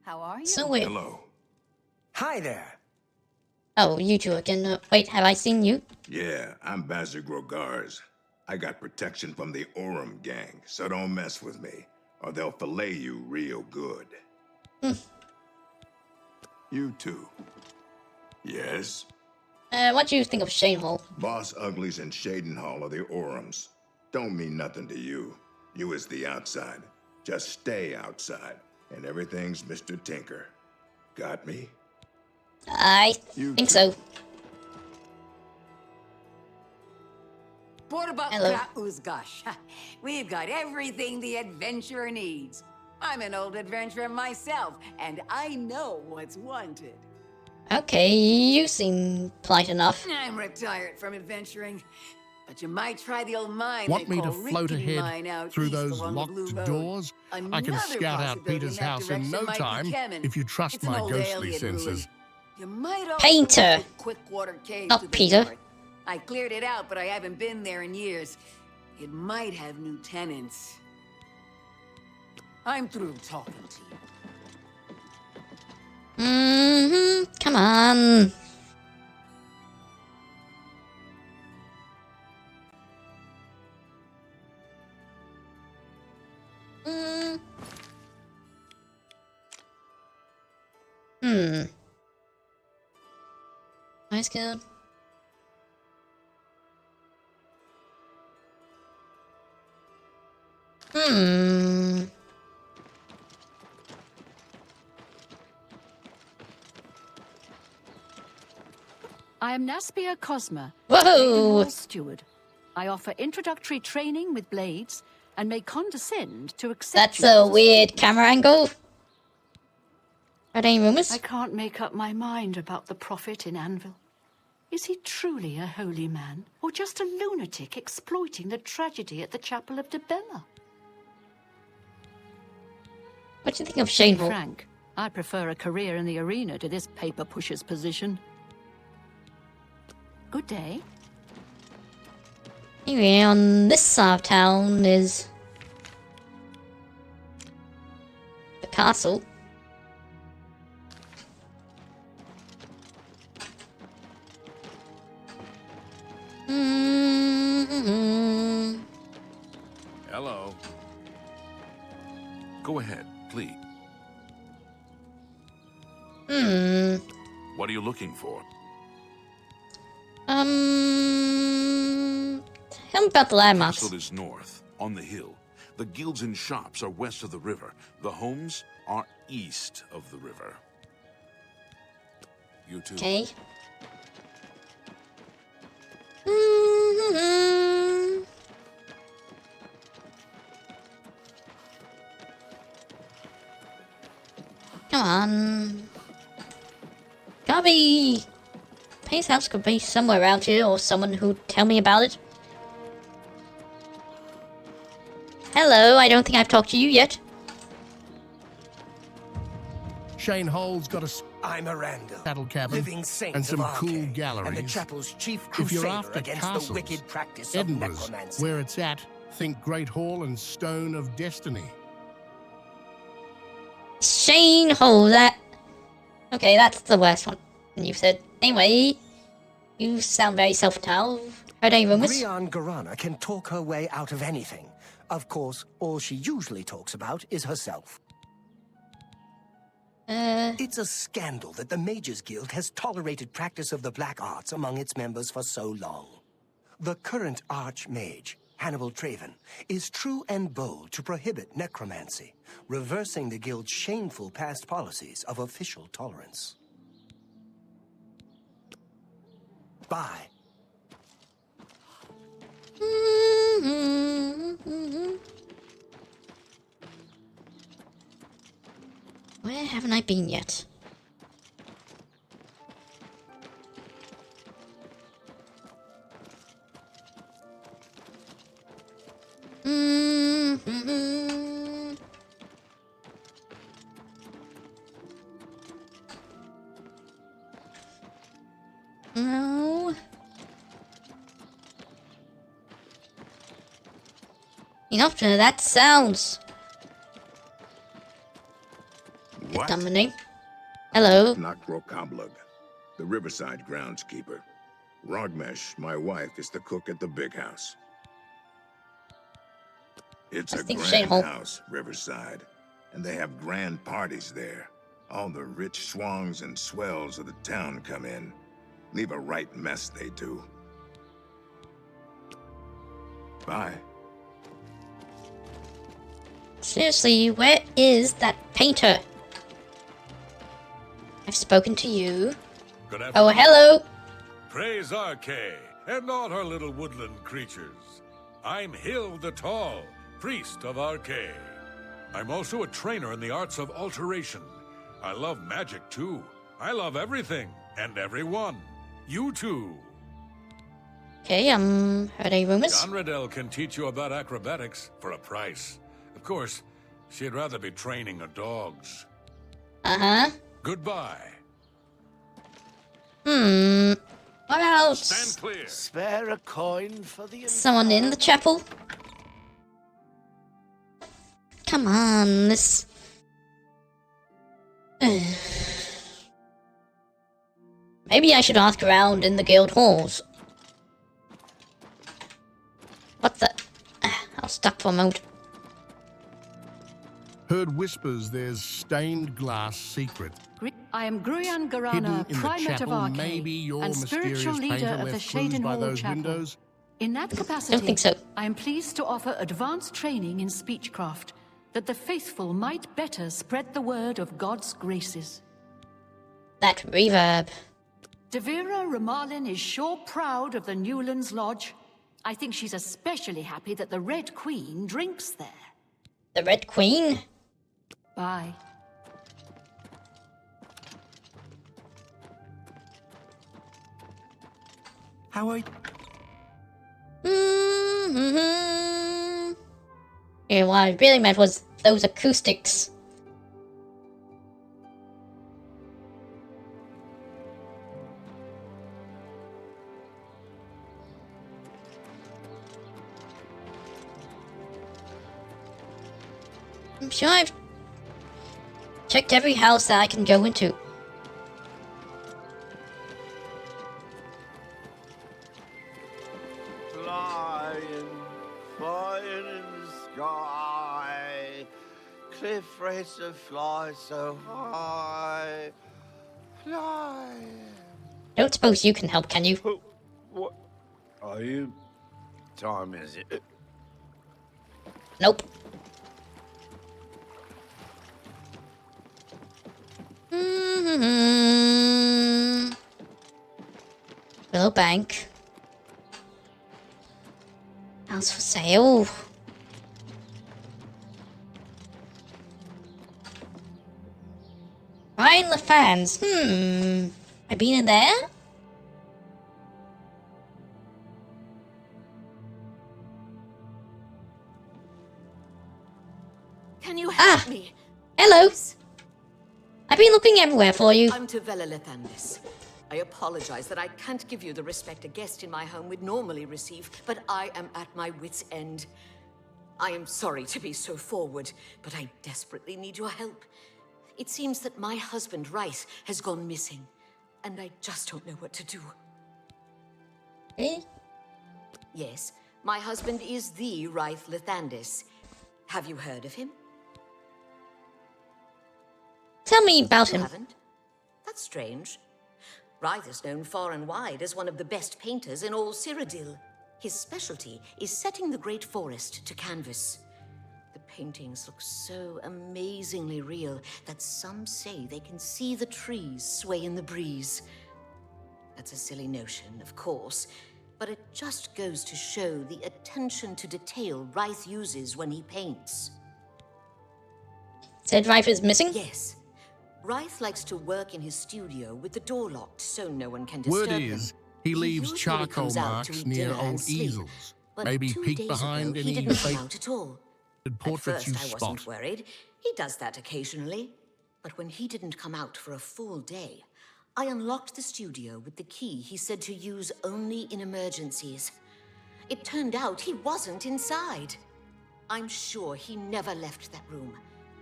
S10: How are you?
S1: So weird.
S7: Hello.
S14: Hi there.
S1: Oh, you two again. Wait, have I seen you?
S7: Yeah, I'm Bazir Grogars. I got protection from the Orem gang, so don't mess with me, or they'll fillet you real good. You too. Yes?
S1: What do you think of Shane Hall?
S7: Boss Uglies and Shadenhall are the Orems. Don't mean nothing to you. You is the outside. Just stay outside, and everything's Mr. Tinker. Got me?
S1: I think so.
S15: What about
S1: Hello.
S15: Uzgash? We've got everything the adventurer needs. I'm an old adventurer myself, and I know what's wanted.
S1: Okay, you seem polite enough.
S15: I'm retired from adventuring, but you might try the old mine
S2: Want
S15: they
S2: me
S15: call
S2: to float
S15: Rickety Mine
S2: ahead
S15: out
S2: through
S15: east
S2: those
S15: along the Blue
S2: locked
S15: Road.
S2: doors? I can
S15: Another
S2: scout out
S15: possibility
S2: Peter's
S15: in that
S2: house in
S15: direction
S2: no
S15: might be
S2: time
S15: Kemen.
S2: if you trust
S15: It's an
S2: my
S15: old
S2: ghostly
S15: alien
S2: senses.
S15: ruin. You might also
S1: Painter.
S15: look at Quickwater Cave
S1: Not
S15: to the
S1: Peter.
S15: north. I cleared it out, but I haven't been there in years. It might have new tenants. I'm through talking to you.
S1: Come on. Nice guild.
S13: I am Naspia Cosma,
S1: Whoa!
S13: steward. I offer introductory training with blades and may condescend to accept
S1: That's
S13: you
S1: a
S13: as
S1: weird camera angle. Are there any rumors?
S13: I can't make up my mind about the prophet in Anvil. Is he truly a holy man, or just a lunatic exploiting the tragedy at the Chapel of Debella?
S1: What do you think of Shane Hall?
S13: Frank, I prefer a career in the arena to this paper pusher's position. Good day.
S1: Anyway, on this side of town is the castle.
S4: Hello. Go ahead, please. What are you looking for?
S1: Tell me about the landmarks.
S4: The castle is north, on the hill. The guilds and shops are west of the river. The homes are east of the river. You too.
S1: Okay. Come on. Gotta be... Payne's house could be somewhere around here, or someone who'd tell me about it. Hello, I don't think I've talked to you yet.
S2: Shane Hall's got a
S14: I'm a Randall,
S2: saddle cabin
S14: living saint
S2: and some
S14: of
S2: cool
S14: Arcane,
S2: galleries.
S14: and the chapel's chief
S2: If you're
S14: crusader
S2: after
S14: against
S2: castles,
S14: the wicked practice of
S2: Edinburgh's
S14: necromancy.
S2: where it's at. Think Great Hall and Stone of Destiny.
S1: Shane Hall, that... Okay, that's the worst one. You said. Anyway, you sound very self-taught. Heard any rumors?
S14: Grian Garana can talk her way out of anything. Of course, all she usually talks about is herself. It's a scandal that the Mages Guild has tolerated practice of the black arts among its members for so long. The current Archmage, Hannibal Traven, is true and bold to prohibit necromancy, reversing the Guild's shameful past policies of official tolerance. Bye.
S1: Where haven't I been yet? No. Enough to that sounds.
S7: What?
S1: Dominate. Hello.
S7: Nakrokablug, the riverside groundskeeper. Rogmesh, my wife, is the cook at the big house. It's a grand house, Riverside, and they have grand parties there. All the rich swangs and swells of the town come in. Leave a right mess, they do. Bye.
S1: Seriously, where is that painter? I've spoken to you.
S16: Good afternoon.
S1: Oh, hello.
S16: Praise Arcane and all her little woodland creatures. I'm Hill the Tall, priest of Arcane. I'm also a trainer in the arts of alteration. I love magic too. I love everything and everyone. You too.
S1: Okay, heard any rumors?
S16: Conradel can teach you about acrobatics for a price. Of course, she'd rather be training her dogs.
S1: Uh-huh.
S16: Goodbye.
S1: What else?
S12: Stand clear. Spare a coin for the...
S1: Someone in the chapel? Come on, this... Maybe I should ask around in the guild halls. What the... I was stuck for a moment.
S2: Heard whispers there's stained glass secret
S13: I am Gruyan
S2: hidden
S13: Garana,
S2: in the
S13: Primate of
S2: chapel.
S13: Arcade,
S2: Maybe your
S13: and spiritual
S2: mysterious
S13: leader
S2: painter
S13: of the
S2: left clues
S13: Shaden
S2: by
S13: Hall
S2: those
S13: Chapel.
S2: windows.
S13: In that capacity,
S1: Don't think so.
S13: I am pleased to offer advanced training in speechcraft, that the faithful might better spread the word of God's graces.
S1: That reverb.
S13: Devira Ramalin is sure proud of the Newlands Lodge. I think she's especially happy that the Red Queen drinks there.
S1: The Red Queen?
S13: Bye.
S9: How are you?
S1: Yeah, what I really meant was those acoustics. I'm sure I've checked every house that I can go into.
S17: Flying in the sky, cliff racer fly so high, fly.
S1: Don't suppose you can help, can you?
S17: What are you? Time is it?
S1: Nope. Willow Bank. House for sale. Ryan LaFans. I've been in there?
S3: Can you help me?
S1: Hello. I've been looking everywhere for you.
S3: I'm Tavella Lethandis. I apologize that I can't give you the respect a guest in my home would normally receive, but I am at my wit's end. I am sorry to be so forward, but I desperately need your help. It seems that my husband, Rice, has gone missing, and I just don't know what to do.
S1: Eh?
S3: Yes, my husband is the Rice Lethandis. Have you heard of him?
S1: Tell me about
S3: You
S1: him.
S3: haven't? That's strange. Rythe is known far and wide as one of the best painters in all Cyrodiil. His specialty is setting the Great Forest to canvas. The paintings look so amazingly real that some say they can see the trees sway in the breeze. That's a silly notion, of course, but it just goes to show the attention to detail Rythe uses when he paints.
S1: Said Rife is missing?
S3: Yes. Rythe likes to work in his studio with the door locked so no one can disturb
S2: Word
S3: him.
S2: is, he leaves
S3: usually
S2: charcoal
S3: comes out to
S2: marks
S3: eat
S2: near
S3: dinner and
S2: old
S3: sleep,
S2: easels.
S3: but
S2: Maybe
S3: 2
S2: peek
S3: days
S2: behind
S3: ago, he
S2: any
S3: didn't come
S2: fake
S3: out at all. At
S2: portraits
S3: first,
S2: you
S3: I wasn't
S2: spot.
S3: worried. He does that occasionally. But when he didn't come out for a full day, I unlocked the studio with the key he said to use only in emergencies. It turned out he wasn't inside. I'm sure he never left that room,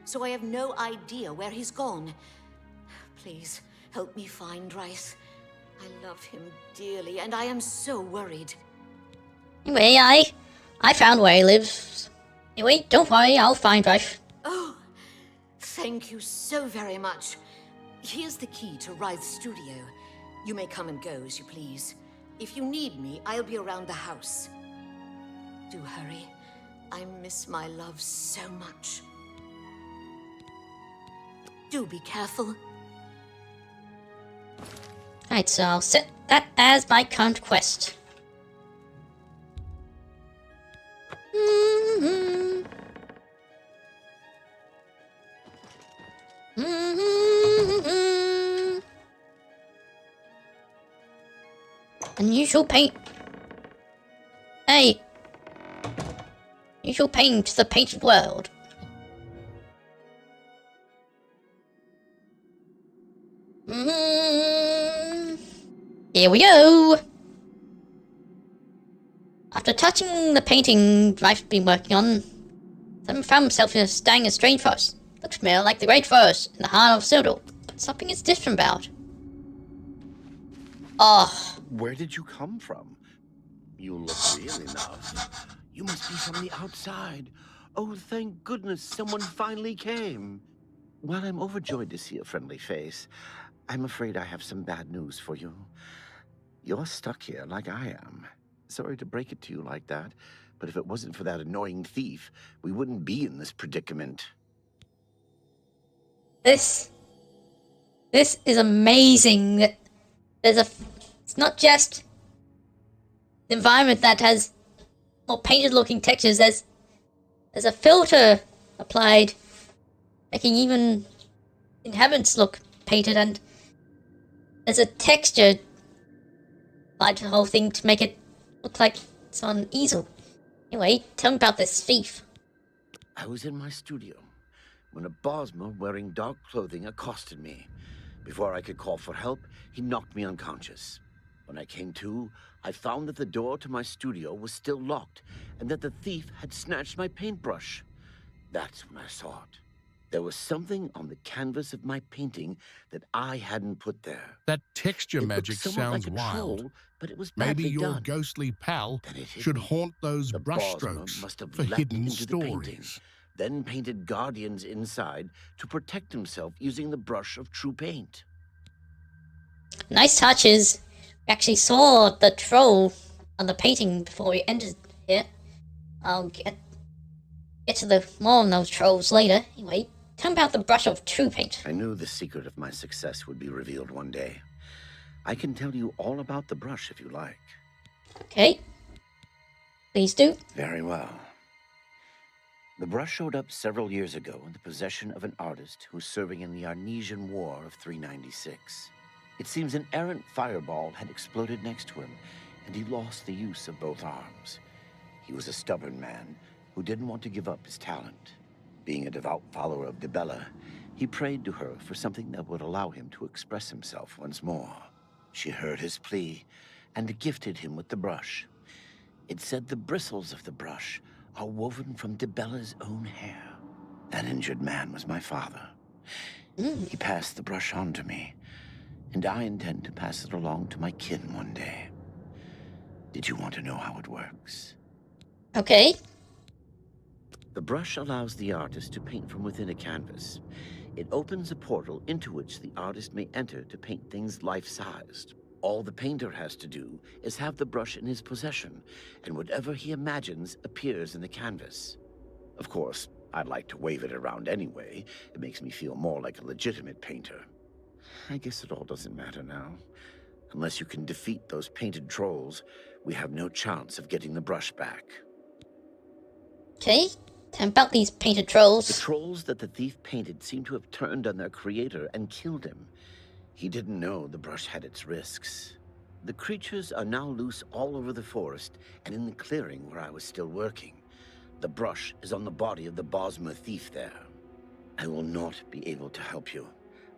S3: so I have no idea where he's gone. Please, help me find Rice. I love him dearly, and I am so worried.
S1: Anyway, I found where he lives. Anyway, don't worry, I'll find Rife.
S3: Oh, thank you so very much. Here's the key to Rythe's studio. You may come and go as you please. If you need me, I'll be around the house. Do hurry. I miss my love so much. Do be careful.
S1: Right, so I'll set that as my current quest. Unusual paint. Hey. Unusual paint to the painted world. Here we go. After touching the painting Rife's been working on, Simon found himself staring at a strange forest. Looked familiar like the Great Forest in the heart of Cyrodiil, but something is different about. Oh.
S18: Where did you come from? You look real enough. You must be from the outside. Oh, thank goodness someone finally came. While I'm overjoyed to see a friendly face, I'm afraid I have some bad news for you. You're stuck here like I am. Sorry to break it to you like that, but if it wasn't for that annoying thief, we wouldn't be in this predicament.
S1: This is amazing. It's not just the environment that has more painted looking textures, there's a filter applied, making even inhabitants look painted, and there's a texture applied to the whole thing to make it look like it's on an easel. Anyway, tell me about this thief.
S18: I was in my studio when a Bosmer wearing dark clothing accosted me. Before I could call for help, he knocked me unconscious. When I came to, I found that the door to my studio was still locked, and that the thief had snatched my paintbrush. That's when I saw it. There was something on the canvas of my painting that I hadn't put there.
S2: That texture
S18: It
S2: magic
S18: looked somewhat
S2: sounds
S18: like a
S2: wild.
S18: troll, but it was
S2: Maybe
S18: badly
S2: your
S18: done.
S2: ghostly pal
S18: Then it hit
S2: should
S18: me.
S2: haunt those
S18: The
S2: brushstrokes
S18: Bosmer must have
S2: for
S18: leapt
S2: hidden
S18: into the painting,
S2: stories.
S18: then painted guardians inside to protect himself using the brush of true paint.
S1: Nice touches. We actually saw the troll on the painting before we entered here. I'll get to the more on those trolls later. Anyway, tell me about the brush of true paint.
S18: I knew the secret of my success would be revealed one day. I can tell you all about the brush if you like.
S1: Okay. Please do.
S18: Very well. The brush showed up several years ago in the possession of an artist who was serving in the Arnesian War of 396. It seems an errant fireball had exploded next to him, and he lost the use of both arms. He was a stubborn man who didn't want to give up his talent. Being a devout follower of Dibella, he prayed to her for something that would allow him to express himself once more. She heard his plea and gifted him with the brush. It said the bristles of the brush are woven from Dibella's own hair. That injured man was my father. He passed the brush on to me, and I intend to pass it along to my kin one day. Did you want to know how it works?
S1: Okay.
S18: The brush allows the artist to paint from within a canvas. It opens a portal into which the artist may enter to paint things life-sized. All the painter has to do is have the brush in his possession, and whatever he imagines appears in the canvas. Of course, I'd like to wave it around anyway. It makes me feel more like a legitimate painter. I guess it all doesn't matter now. Unless you can defeat those painted trolls, we have no chance of getting the brush back.
S1: Okay. Tell me about these painted trolls.
S18: The trolls that the thief painted seem to have turned on their creator and killed him. He didn't know the brush had its risks. The creatures are now loose all over the forest and in the clearing where I was still working. The brush is on the body of the Bosmer thief there. I will not be able to help you.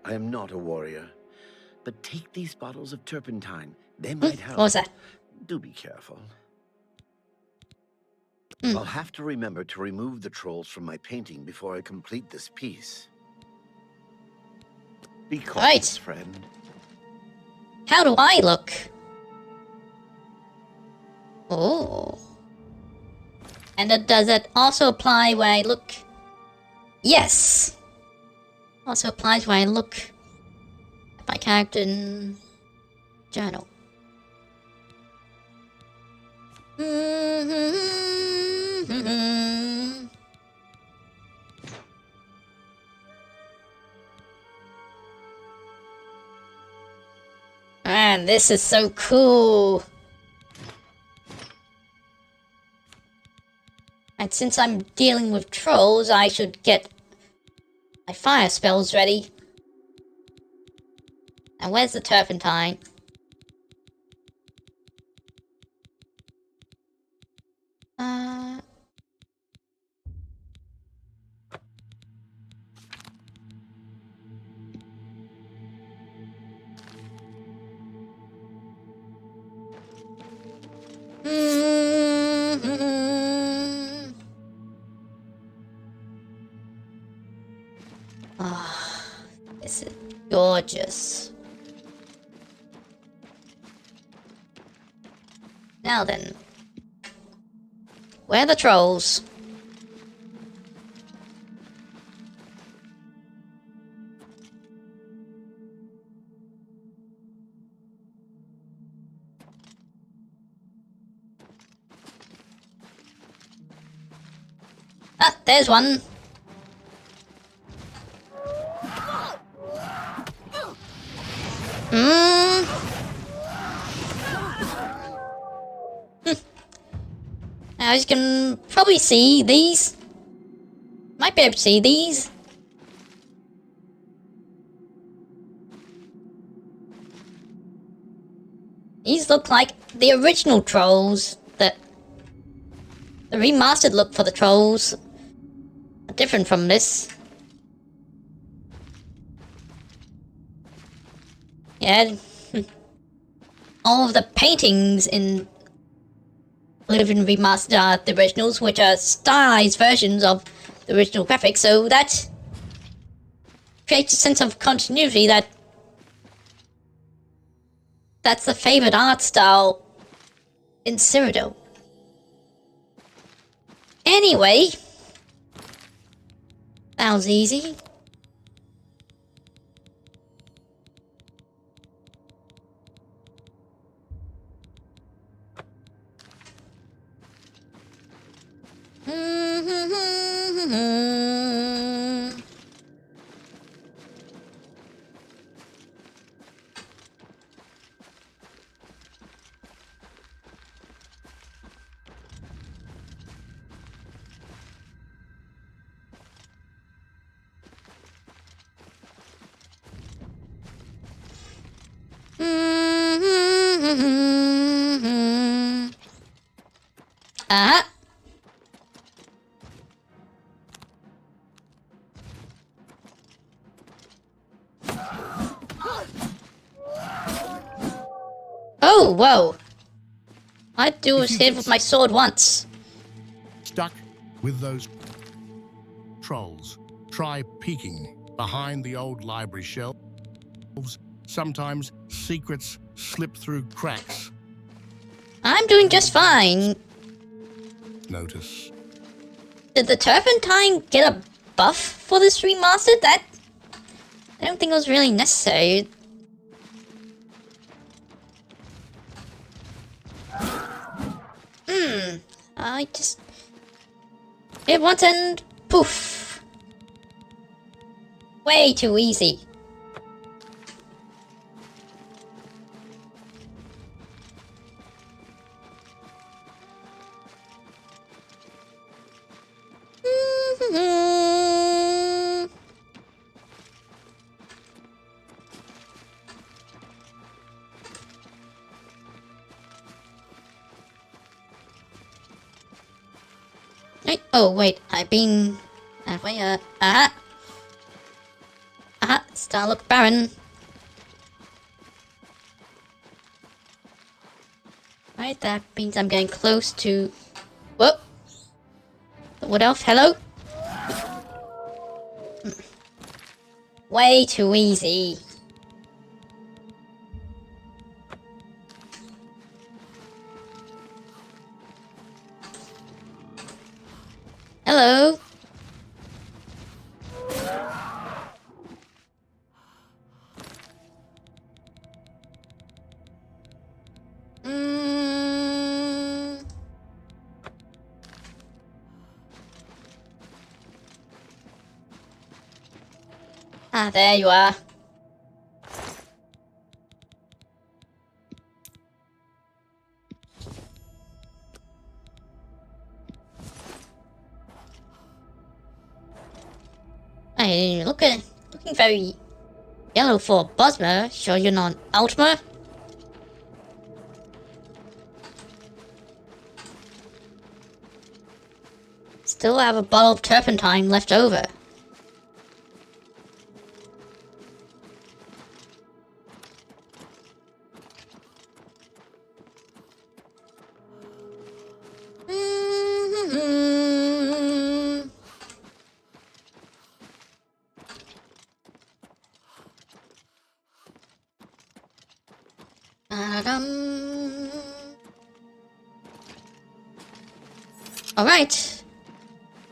S18: I am not a warrior. But take these bottles of turpentine. They might help.
S1: What was that?
S18: Do be careful. I'll have to remember to remove the trolls from my painting before I complete this piece. Be cautious, friend.
S1: How do I look? Oh. And does it also apply where I look? Yes. Also applies where I look at my character in journal. Man, this is so cool. And since I'm dealing with trolls, I should get my fire spells ready. And where's the turpentine? This is gorgeous. Now then, where are the trolls? there's one. Now, as you can probably see, these... Might be able to see these. These look like the original trolls. The remastered look for the trolls are different from this. Yeah. All of the paintings in Oblivion Remastered are the originals, which are stylized versions of the original graphics, so that creates a sense of continuity that's the favorite art style in Cyrodiil. Anyway, that was easy. Oh, whoa. I do escape with my sword once.
S2: Stuck with those trolls. Try peeking behind the old library shelves. Sometimes secrets slip through cracks.
S1: I'm doing just fine.
S2: Notice.
S1: Did the turpentine get a buff for this remastered? I don't think it was really necessary. I just... Hit once and poof. Way too easy. Oh wait, I've been halfway up. Star look barren. Right, that means I'm getting close to... Whoa! The wood elf, hello? Way too easy. Hello? Ah, there you are. Hey, looking very yellow for Bosmer. Sure you're not Altmer? Still have a bottle of turpentine left over. Alright.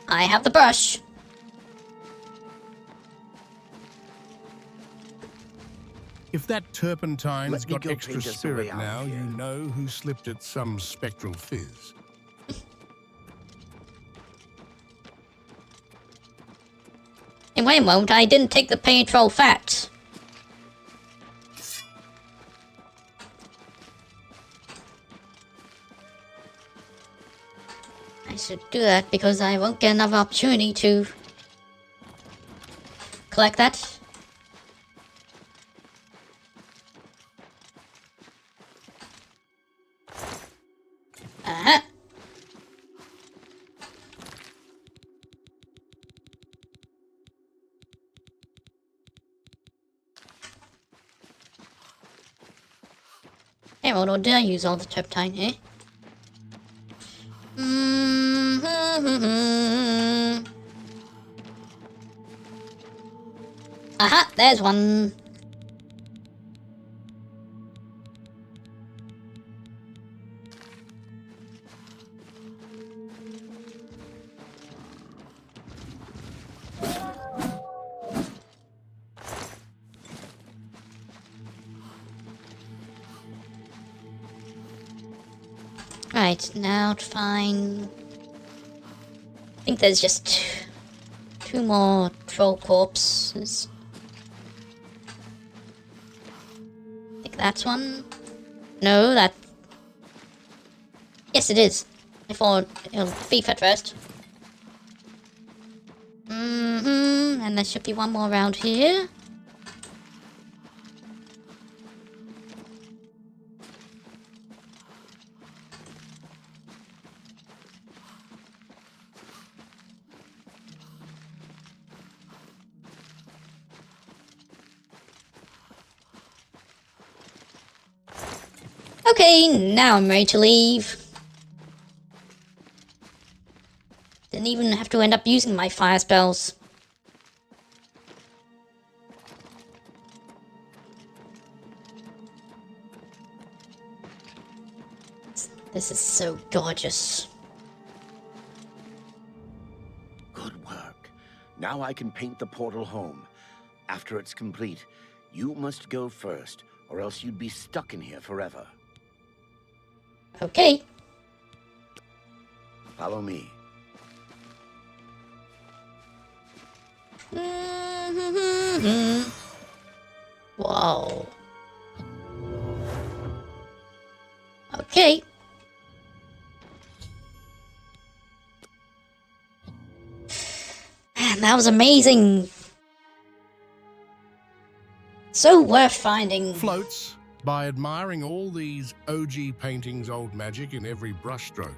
S1: I have the brush.
S2: If that turpentine's got
S14: go
S2: extra
S14: paint us a
S2: spirit
S14: way out
S2: now,
S14: of here.
S2: you know who slipped it some spectral fizz.
S1: Hey, wait a moment, I didn't take the patrol fat. I should do that because I won't get another opportunity to collect that. Uh-huh. Hey, well, did I use all the turpentine here? Aha, there's one. Right, now to find... I think there's just two more troll corpses. I think that's one. No, that... Yes, it is. I thought it'll beef at first. And there should be one more around here. Okay, now I'm ready to leave. Didn't even have to end up using my fire spells. This is so gorgeous.
S18: Good work. Now I can paint the portal home. After it's complete, you must go first, or else you'd be stuck in here forever.
S1: Okay.
S18: Follow me.
S1: Whoa. Okay. Man, that was amazing. So worth finding.
S2: Floats by admiring all these OG paintings' old magic in every brushstroke.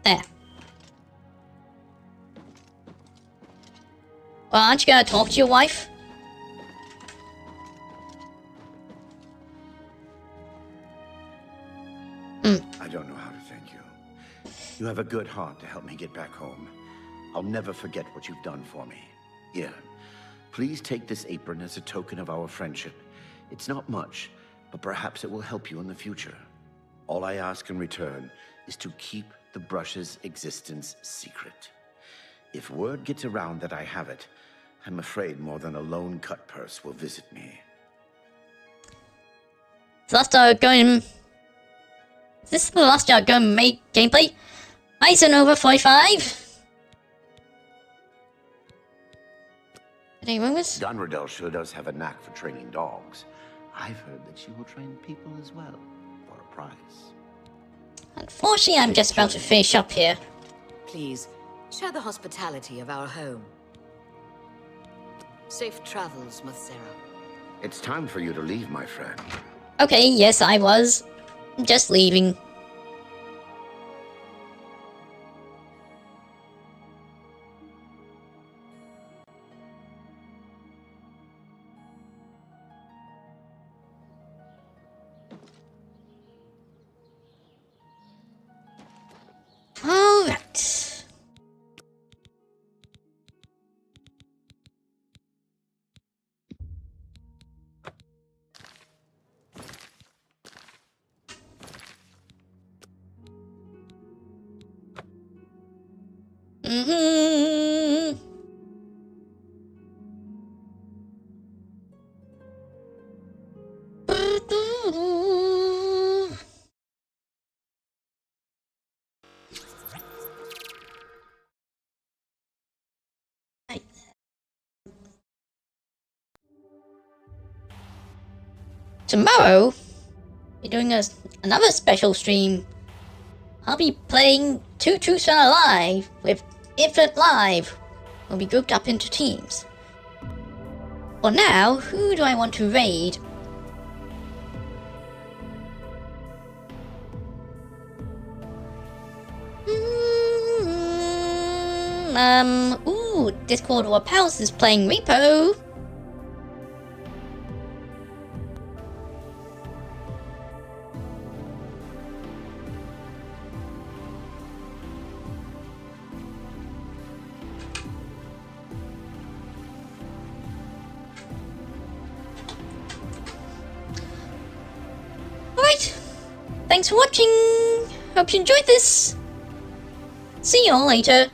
S1: There. Well, aren't you gonna talk to your wife?
S18: I don't know how to thank you. You have a good heart to help me get back home. I'll never forget what you've done for me. Here, please take this apron as a token of our friendship. It's not much, but perhaps it will help you in the future. All I ask in return is to keep the brush's existence secret. If word gets around that I have it, I'm afraid more than a lone cut purse will visit me.
S1: So that's going... Is this the last going make gameplay? Over 45? Any rumors?
S18: Donradel sure does have a knack for training dogs. I've heard that she will train people as well, for a price.
S1: Unfortunately, I'm just about to finish up here.
S3: Please, share the hospitality of our home. Safe travels, Mathera.
S18: It's time for you to leave, my friend.
S1: Okay, yes, I was. Just leaving. Alright. tomorrow, we're doing another special stream. I'll be playing Two Truths and a Lie with Infinite Live. We'll be grouped up into teams. For now, who do I want to raid? Discord or Palace is playing Repo. Alright, thanks for watching. Hope you enjoyed this. See you all later.